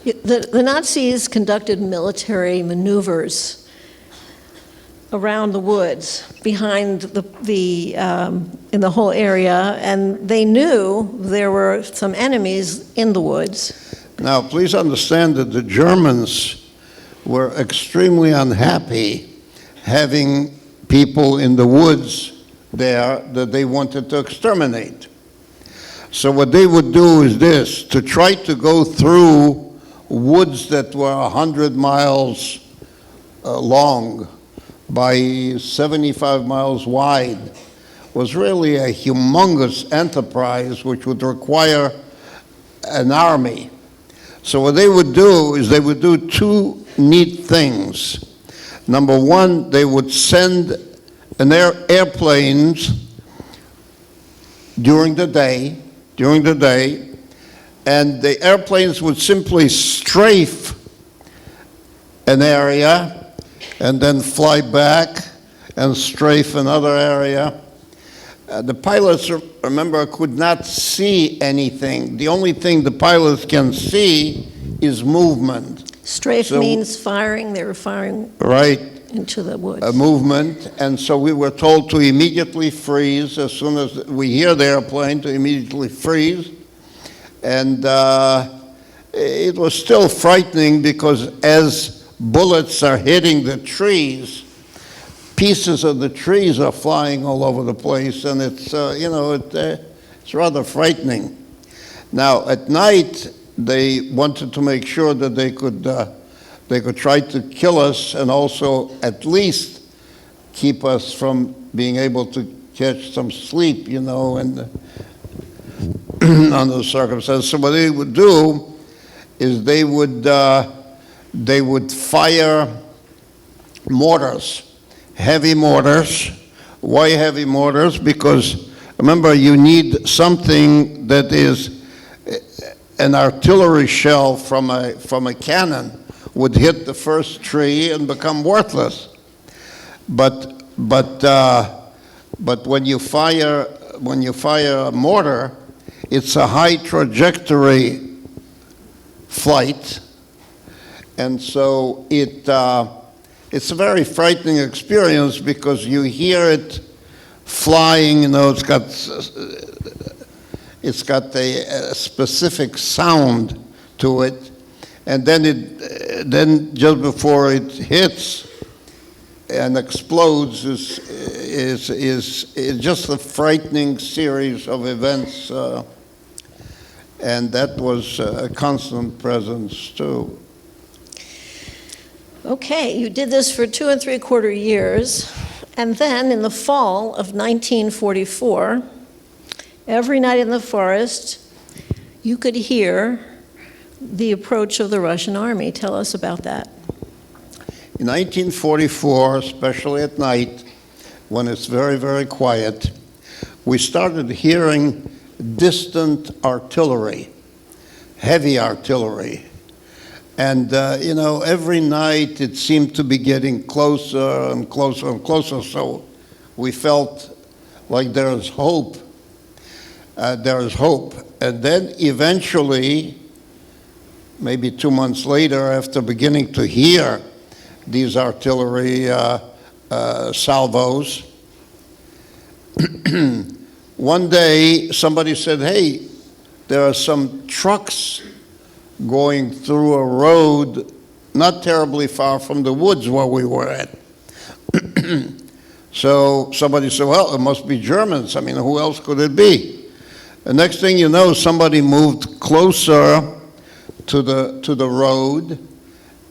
the Nazis conducted military maneuvers around the woods, behind in the whole area, and they knew there were some enemies in the woods. Now, please understand that the Germans were extremely unhappy having people in the woods there that they wanted to exterminate. So what they would do is this: to try to go through woods that were 100 miles long by 75 miles wide was really a humongous enterprise which would require an army. So what they would do is they would do two neat things. Number one, they would send airplanes during the day, and the airplanes would simply strafe an area and then fly back and strafe another area. The pilots, remember, could not see anything. The only thing the pilots can see is movement. Strafe means firing. They were firing right into the woods. A movement, and so we were told to immediately freeze as soon as we hear the airplane, to immediately freeze. And it was still frightening because as bullets are hitting the trees, pieces of the trees are flying all over the place, and it's it's rather frightening. Now at night they wanted to make sure that they could try to kill us and also at least keep us from being able to catch some sleep, and under the circumstances. So what they would do is they would fire mortars. Heavy mortars. Why heavy mortars? Because remember, you need something that is an artillery shell from a cannon would hit the first tree and become worthless. But when you fire a mortar, it's a high trajectory flight, And so it's a very frightening experience because you hear it flying, you know, it's got a specific sound to it, and then just before it hits and explodes is just a frightening series of events, and that was a constant presence too. Okay, you did this for 2 3/4 years, and then in the fall of 1944, every night in the forest, you could hear the approach of the Russian army. Tell us about that. In 1944, especially at night, when it's very, very quiet, we started hearing distant artillery, heavy artillery. And, you know, every night it seemed to be getting closer and closer and closer, so we felt like there is hope. There is hope. And then eventually, maybe 2 months later, after beginning to hear these artillery salvos, one day somebody said, hey, there are some trucks going through a road not terribly far from the woods where we were at. So somebody said, well, it must be Germans. I mean, who else could it be? The next thing you know, somebody moved closer to the road,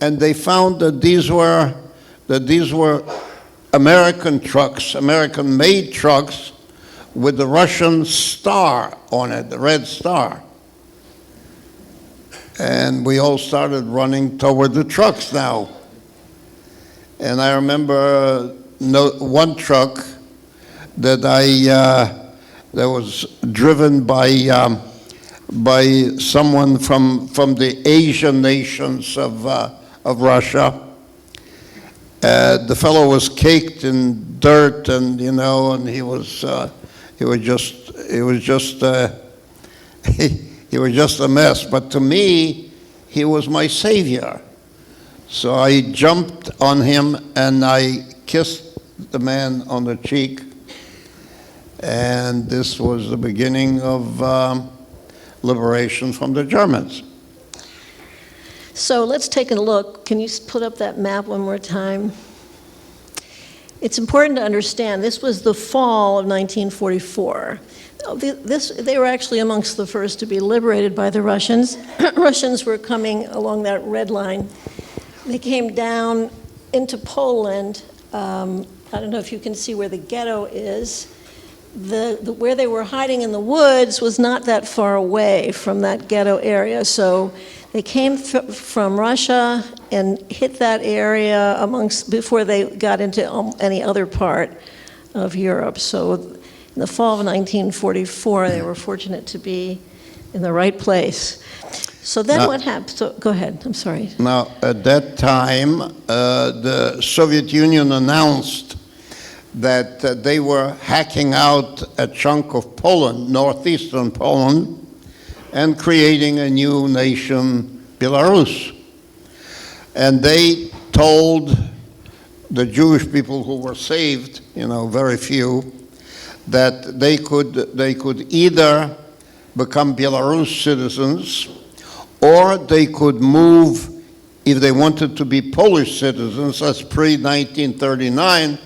and they found that these were American trucks, American-made trucks with the Russian star on it, the red star. And we all started running toward the trucks now. And I remember one truck that that was driven by someone from the Asian nations of Russia. The fellow was caked in dirt, and you know, and he was just a mess. But to me, he was my savior. So I jumped on him and I kissed the man on the cheek. And this was the beginning of liberation from the Germans. So let's take a look. Can you put up that map one more time? It's important to understand this was the fall of 1944. They were actually amongst the first to be liberated by the Russians. Russians were coming along that red line. They came down into Poland. I don't know if you can see where the ghetto is. Where they were hiding in the woods was not that far away from that ghetto area. So they came from Russia and hit that area before they got into any other part of Europe. So in the fall of 1944, they were fortunate to be in the right place. So then what happened? So, go ahead, I'm sorry. Now, at that time, the Soviet Union announced that they were hacking out a chunk of Poland, Northeastern Poland, and creating a new nation, Belarus. And they told the Jewish people who were saved, you know, very few, that they could either become Belarus citizens, or they could move, if they wanted to be Polish citizens, that's pre-1939,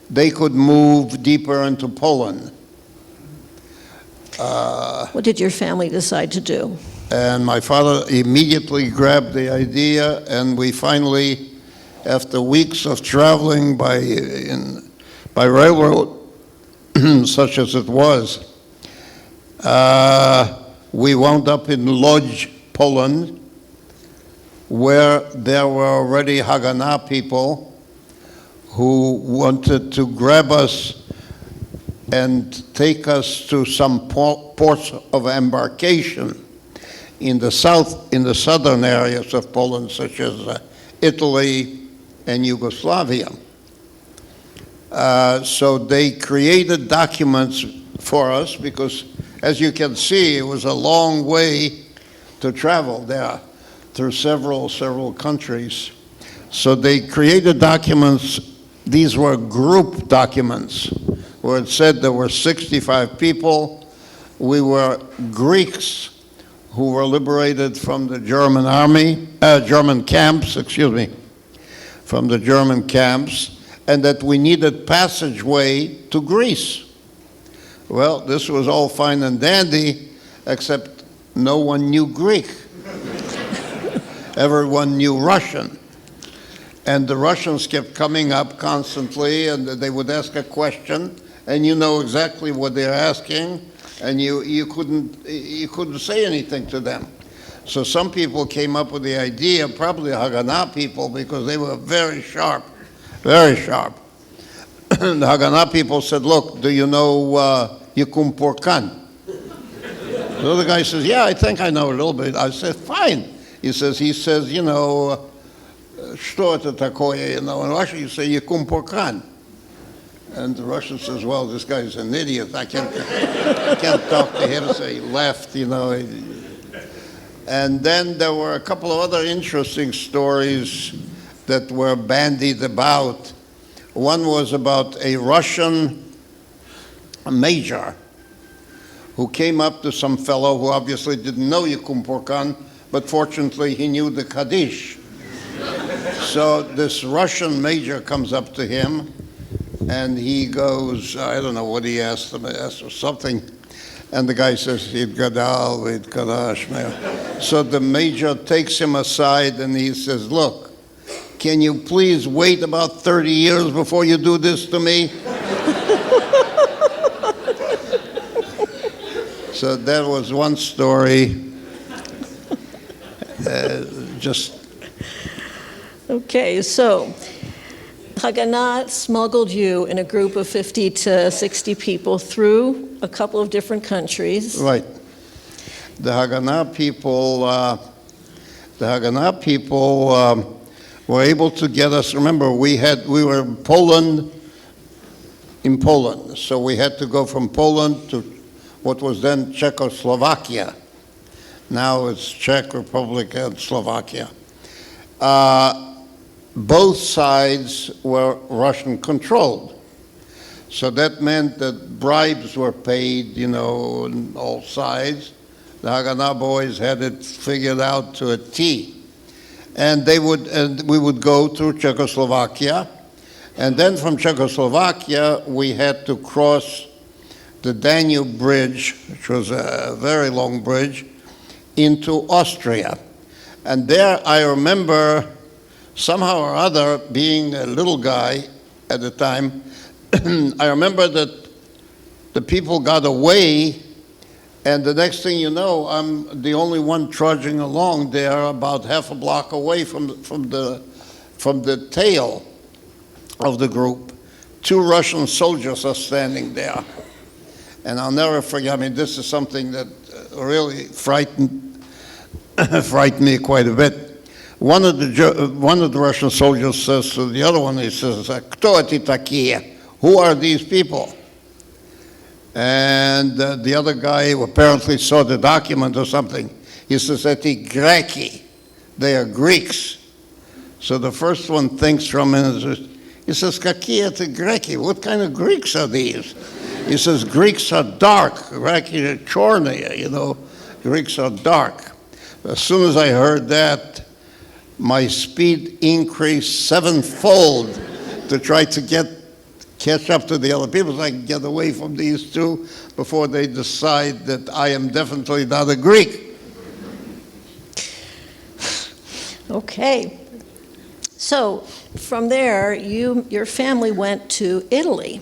they could move deeper into Poland. What did your family decide to do? And my father immediately grabbed the idea, and we finally, after weeks of traveling by railroad, such as it was, we wound up in Lodz, Poland, where there were already Haganah people who wanted to grab us and take us to some ports of embarkation in the southern areas of Poland, such as Italy and Yugoslavia. So they created documents for us because, as you can see, it was a long way to travel. There through several countries. So they created documents. These were group documents where it said there were 65 people. We were Greeks who were liberated from the German army, German camps, from the German camps, and that we needed passageway to Greece. Well, this was all fine and dandy, except no one knew Greek. Everyone knew Russian. And the Russians kept coming up constantly, and they would ask a question, and you know exactly what they're asking, and you couldn't say anything to them. So some people came up with the idea, probably Haganah people, because they were very sharp, very sharp. The Haganah people said, look, do you know Yikum Porkan? The other guy says, yeah, I think I know a little bit. I said, fine. He says, you know, что это такое? You know, in Russian you say Yikum Porkan. And the Russian says, well, this guy's an idiot. I can't talk to him. So he left, you know. And then there were a couple of other interesting stories that were bandied about. One was about a Russian major who came up to some fellow who obviously didn't know Yikum Porkan, but fortunately he knew the Kaddish. So this Russian major comes up to him, and he goes, I don't know what he asked him, something, and the guy says, Yitgadal, Yitgadashmer. So the major takes him aside and he says, look, can you please wait about 30 years before you do this to me? So that was one story. Okay, so Haganah smuggled you in a group of 50 to 60 people through a couple of different countries. Right. The Haganah people were able to get us. Remember, we were in Poland, so we had to go from Poland to what was then Czechoslovakia. Now it's Czech Republic and Slovakia. Both sides were Russian-controlled. So that meant that bribes were paid, you know, on all sides. The Haganah boys had it figured out to a T. And we would go through Czechoslovakia. And then from Czechoslovakia, we had to cross the Danube Bridge, which was a very long bridge, into Austria. And there I remember somehow or other, being a little guy at the time, I remember that the people got away, and the next thing you know, I'm the only one trudging along there about half a block away from the tail of the group. 2 Russian soldiers are standing there. And I'll never forget, I mean, this is something that really frightened me quite a bit. One of the Russian soldiers says to the other one, he says, "Кто эти такие? Who are these people?" And the other guy who apparently saw the document or something, he says, "Эти греки, they are Greeks." So the first one thinks from him, he says, "Какие это греки? What kind of Greeks are these?" He says, "Greeks are dark, греки are черные, you know, Greeks are dark." As soon as I heard that, my speed increased 7-fold to try to catch up to the other people so I can get away from these two before they decide that I am definitely not a Greek. Okay. So from there, your family went to Italy.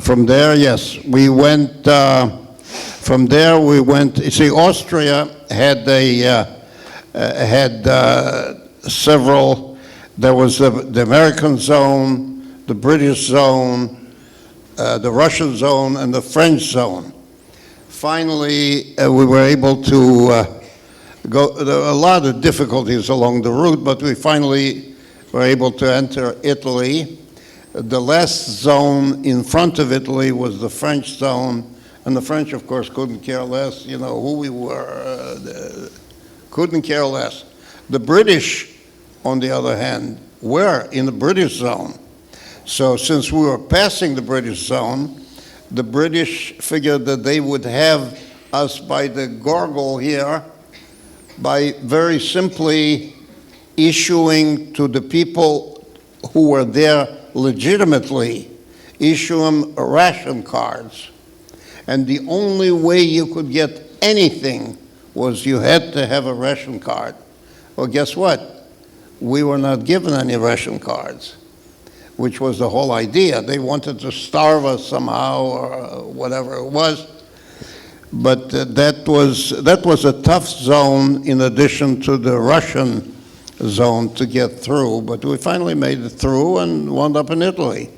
From there, yes. We went, from there we went, you see, Austria had several, there was the American zone, the British zone, the Russian zone, and the French zone. Finally, we were able to go, there were a lot of difficulties along the route, but we finally were able to enter Italy. The last zone in front of Italy was the French zone, and the French, of course, couldn't care less, you know, who we were, couldn't care less. The British, on the other hand, were in the British zone. So since we were passing the British zone, the British figured that they would have us by the gorgle here by very simply issuing to the people who were there legitimately, issue them ration cards. And the only way you could get anything was you had to have a ration card. Well, guess what? We were not given any ration cards, which was the whole idea. They wanted to starve us somehow or whatever it was. But that was a tough zone in addition to the Russian zone to get through. But we finally made it through and wound up in Italy.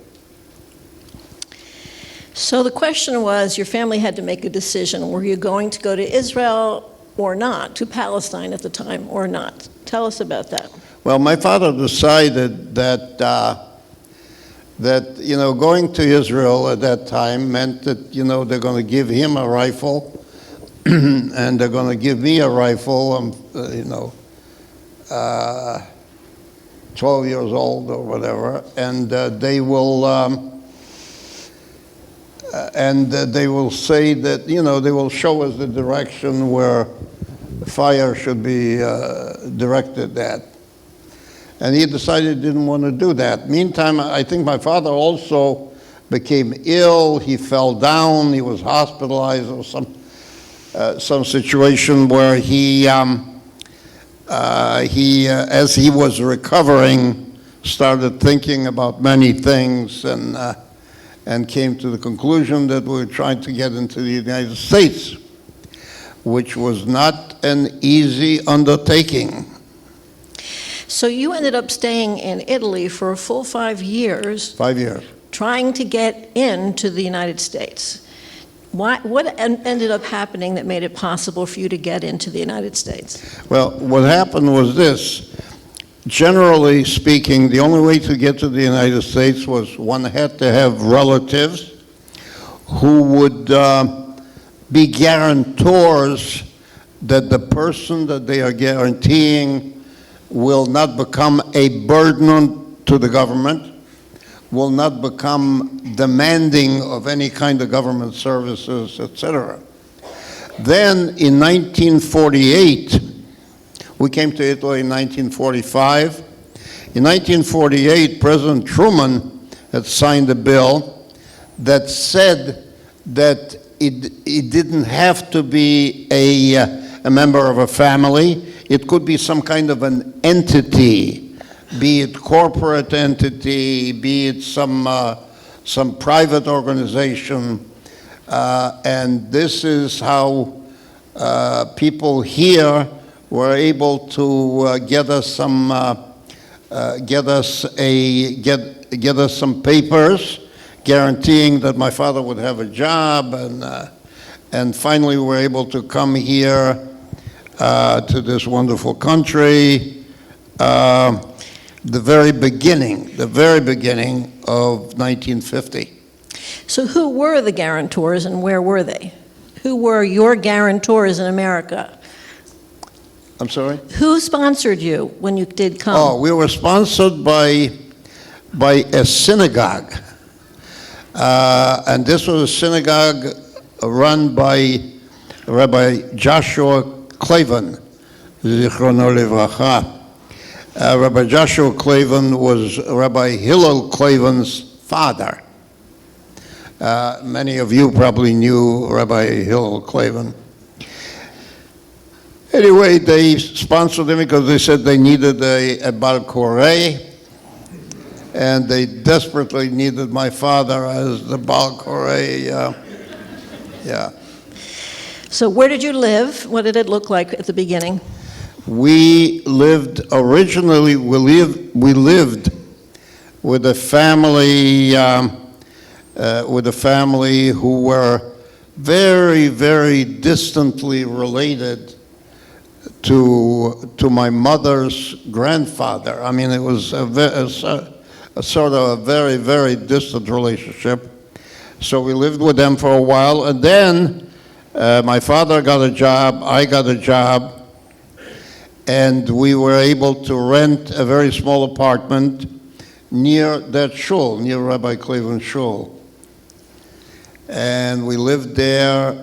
So the question was, your family had to make a decision. Were you going to go to Israel or not, to Palestine at the time or not? Tell us about that. Well, my father decided that going to Israel at that time meant that, they're going to give him a rifle and they're going to give me a rifle. 12 years old or whatever, and they will say that, they will show us the direction where fire should be directed at. And he decided he didn't want to do that. Meantime, I think my father also became ill. He fell down. He was hospitalized or some situation where he as he was recovering, started thinking about many things and came to the conclusion that we were trying to get into the United States, which was not an easy undertaking. So you ended up staying in Italy for a full 5 years. 5 years. Trying to get into the United States. What ended up happening that made it possible for you to get into the United States? Well, what happened was this. Generally speaking, the only way to get to the United States was one had to have relatives who would be guarantors that the person that they are guaranteeing will not become a burden to the government, will not become demanding of any kind of government services, etc. Then in 1948, we came to Italy in 1945. In 1948, President Truman had signed a bill that said that it didn't have to be a member of a family. It could be some kind of an entity, be it corporate entity, be it some private organization, and this is how people here were able to get us some papers guaranteeing that my father would have a job, and finally we were able to come here to this wonderful country. The very beginning of 1950. So who were the guarantors and where were they? Who were your guarantors in America? I'm sorry? Who sponsored you when you did come? Oh, we were sponsored by a synagogue. And this was a synagogue run by Rabbi Joshua Klavan, Zichrono Livracha. Rabbi Joshua Klavan was Rabbi Hillel Klavan's father. Many of you probably knew Rabbi Hillel Klavan. Anyway, they sponsored him because they said they needed a Bar Koreh, and they desperately needed my father as the Bar Koreh. Yeah. So where did you live? What did it look like at the beginning? We lived originally. We lived with a family who were very, very distantly related to my mother's grandfather. I mean, it was a sort of a very, very distant relationship. So we lived with them for a while, and then my father got a job, I got a job, and we were able to rent a very small apartment near that shul, near Rabbi Cleveland's shul. And we lived there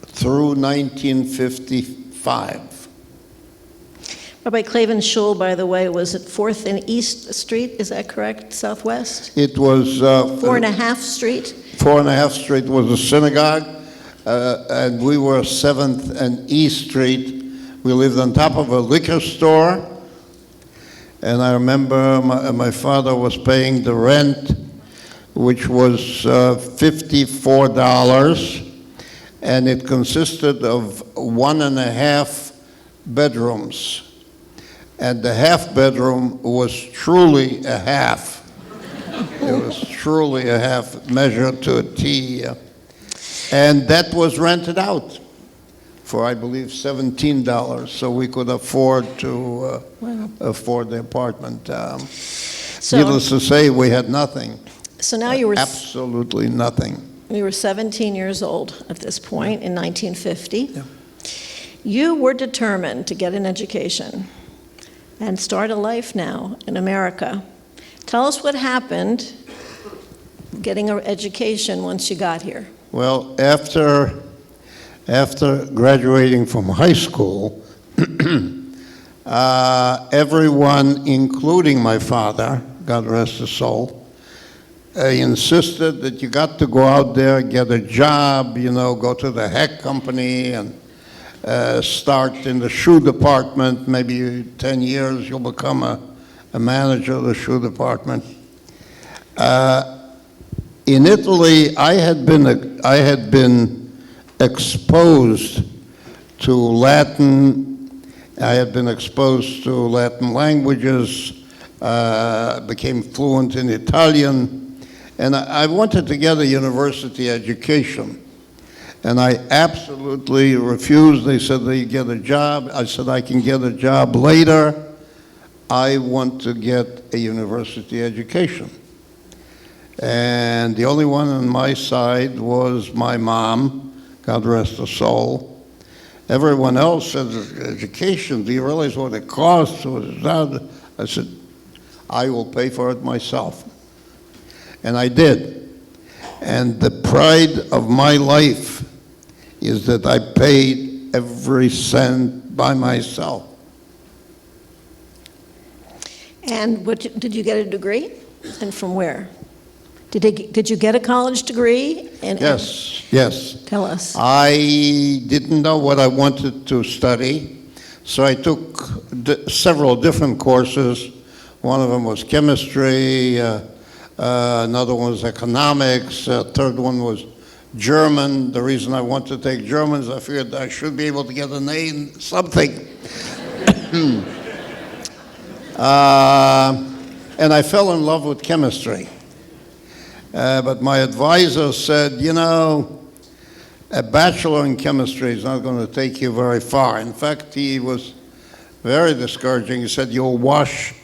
through 1955. Rabbi Clavin's shul, by the way, was at 4th and East Street, is that correct? Southwest? It was 4.5 Street? 4.5 Street was a synagogue, and we were 7th and East Street. We lived on top of a liquor store, and I remember my father was paying the rent, which was $54, and it consisted of 1.5 bedrooms. And the half bedroom was truly a half. It was truly a half, measured to a T. And that was rented out for, I believe, $17, so we could afford to afford the apartment. Needless to say, we had nothing. So now you were absolutely nothing. You were 17 years old at this point in 1950. Yeah. You were determined to get an education and start a life now in America. Tell us what happened getting an education once you got here. Well, after graduating from high school, everyone, including my father, God rest his soul, insisted that you got to go out there, get a job, go to the Heck Company and start in the shoe department. Maybe 10 years you'll become a manager of the shoe department. In Italy, I had been exposed to Latin. I had been exposed to Latin languages, became fluent in Italian, and I wanted to get a university education. And I absolutely refused. They said, "You get a job." I said, "I can get a job later. I want to get a university education." And the only one on my side was my mom, God rest her soul. Everyone else said, "Education, do you realize what it costs?" I said, "I will pay for it myself." And I did. And the pride of my life is that I paid every cent by myself. And did you get a degree? And from where? Did you get a college degree? Yes. Tell us. I didn't know what I wanted to study, so I took several different courses. One of them was chemistry, another one was economics, third one was German. The reason I wanted to take German is I figured I should be able to get an A in something. And I fell in love with chemistry. But my advisor said, a bachelor in chemistry is not going to take you very far. In fact, he was very discouraging. He said, "You'll wash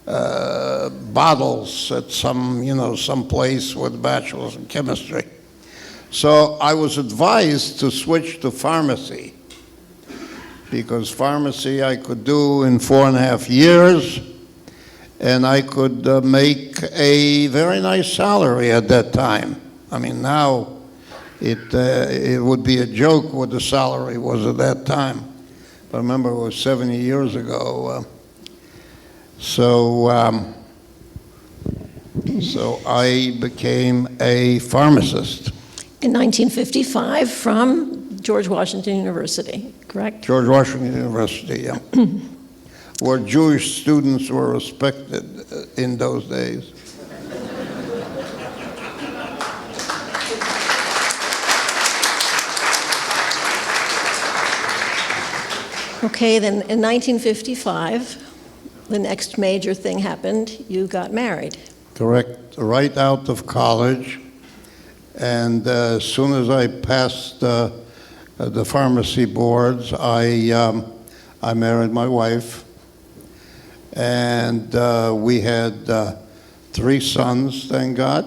bottles at some place with bachelors in chemistry." So I was advised to switch to pharmacy, because pharmacy I could do in 4.5 years, and I could make a very nice salary at that time. I mean, now it would be a joke what the salary was at that time. But remember, it was 70 years ago. So I became a pharmacist. In 1955 from George Washington University, correct? George Washington University, yeah. Where Jewish students were respected in those days. Okay, then in 1955, the next major thing happened. You got married. Correct. Right out of college. And as soon as I passed the pharmacy boards, I married my wife. And we had 3 sons, thank God.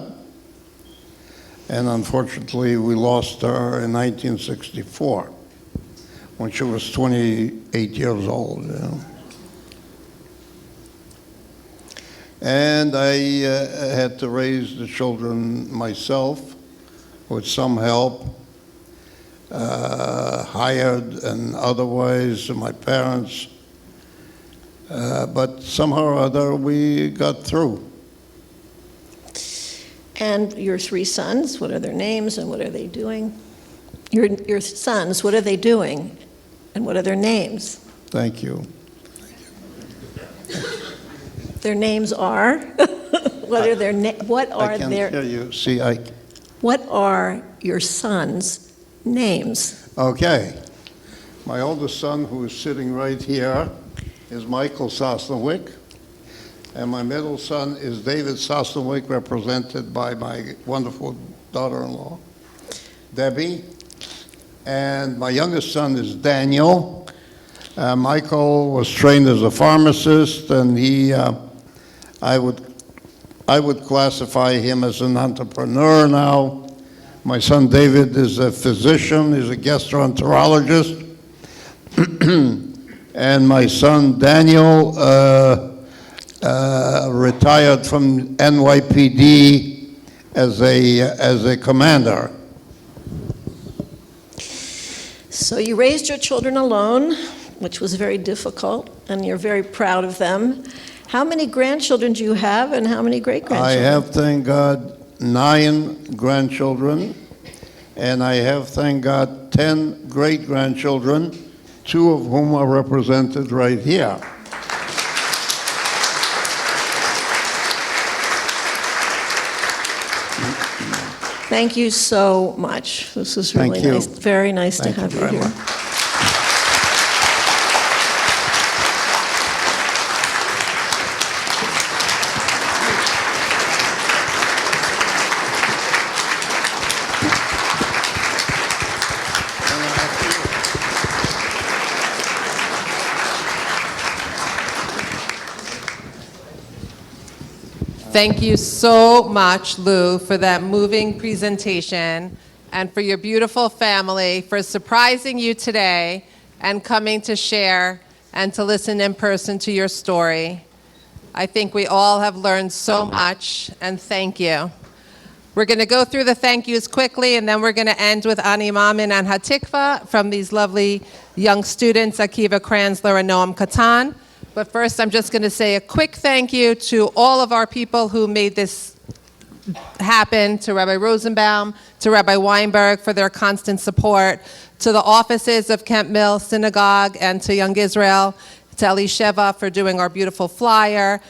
And unfortunately, we lost her in 1964. when she was 28 years old. You know. And I had to raise the children myself with some help, hired and otherwise, my parents. But somehow or other we got through. And your three sons, what are their names and what are they doing? Your sons, what are they doing and what are their names? Thank you. Their names are? What are their what are I can't their hear you. See, What are your sons' names? Okay. My oldest son, who is sitting right here, is Michael Sosnowik. And my middle son is David Sosnowik, represented by my wonderful daughter-in-law, Debbie. And my youngest son is Daniel. Michael was trained as a pharmacist, and I would classify him as an entrepreneur now. My son David is a physician, he's a gastroenterologist. And my son Daniel retired from NYPD as a commander. So you raised your children alone, which was very difficult, and you're very proud of them. How many grandchildren do you have, and how many great-grandchildren? I have, thank God, 9 grandchildren, and I have, thank God, 10 great-grandchildren, 2 of whom are represented right here. Thank you so much. This is really nice. Very nice to have you here. Thank you so much, Lew, for that moving presentation and for your beautiful family for surprising you today and coming to share and to listen in person to your story. I think we all have learned so much, and thank you. We're going to go through the thank yous quickly, and then we're going to end with Ani Mamin and Hatikva from these lovely young students, Akiva Kranzler and Noam Katan. But first, I'm just going to say a quick thank you to all of our people who made this happen, to Rabbi Rosenbaum, to Rabbi Weinberg for their constant support, to the offices of Kemp Mill, Synagogue, and to Young Israel, to Elisheva for doing our beautiful flyer,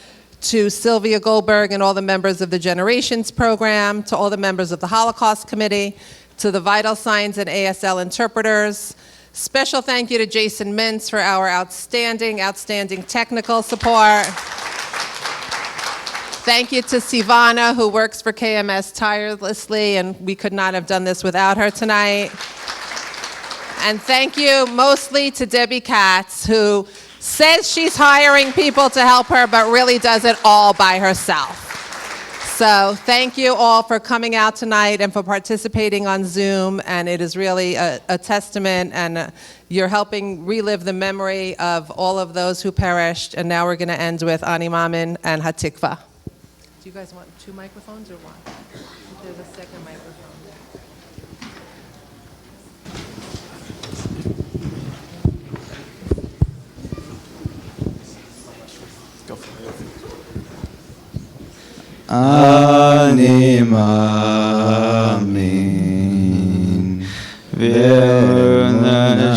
to Sylvia Goldberg and all the members of the Generations Program, to all the members of the Holocaust Committee, to the Vital Signs and ASL interpreters. Special thank you to Jason Mintz for our outstanding technical support. Thank you to Sivana, who works for KMS tirelessly, and we could not have done this without her tonight. And thank you mostly to Debbie Katz, who says she's hiring people to help her, but really does it all by herself. So thank you all for coming out tonight and for participating on Zoom, and it is really a testament, and you're helping relive the memory of all of those who perished. And now we're going to end with Ani Mamin and Hatikva. Do you guys want 2 microphones or one? There's a second microphone. Ani Mamin V'nashema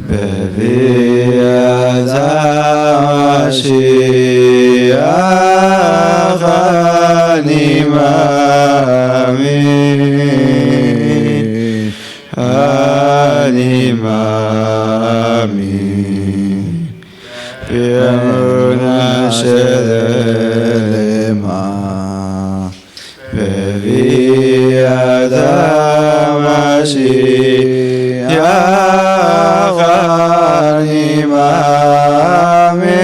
B'vi'at HaMashiach Ani Mamin Ani Mamin Emunah Shelema B'vi'at HaMashiach Ani Mamin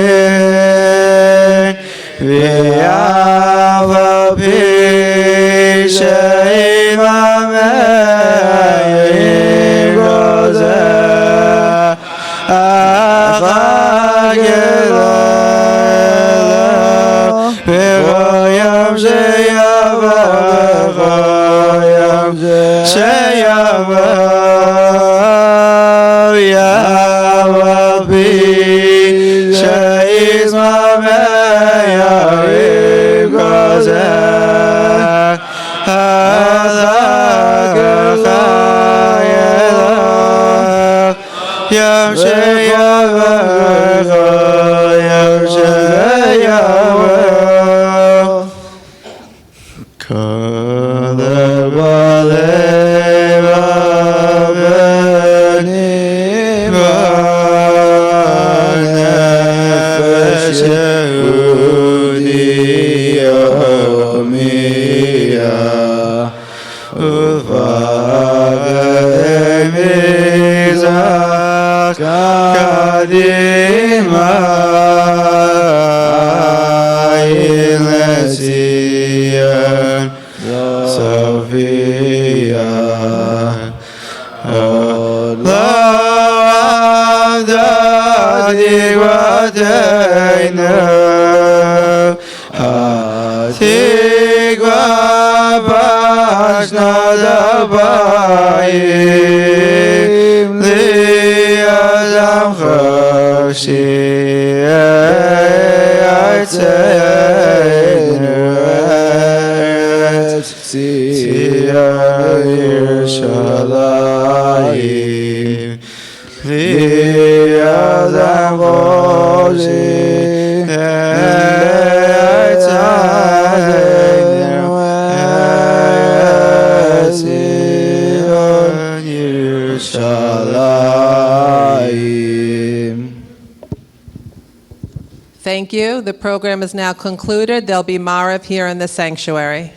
V'yava P'sheim Amen Thank you. The program is now concluded. There'll be Marav here in the sanctuary.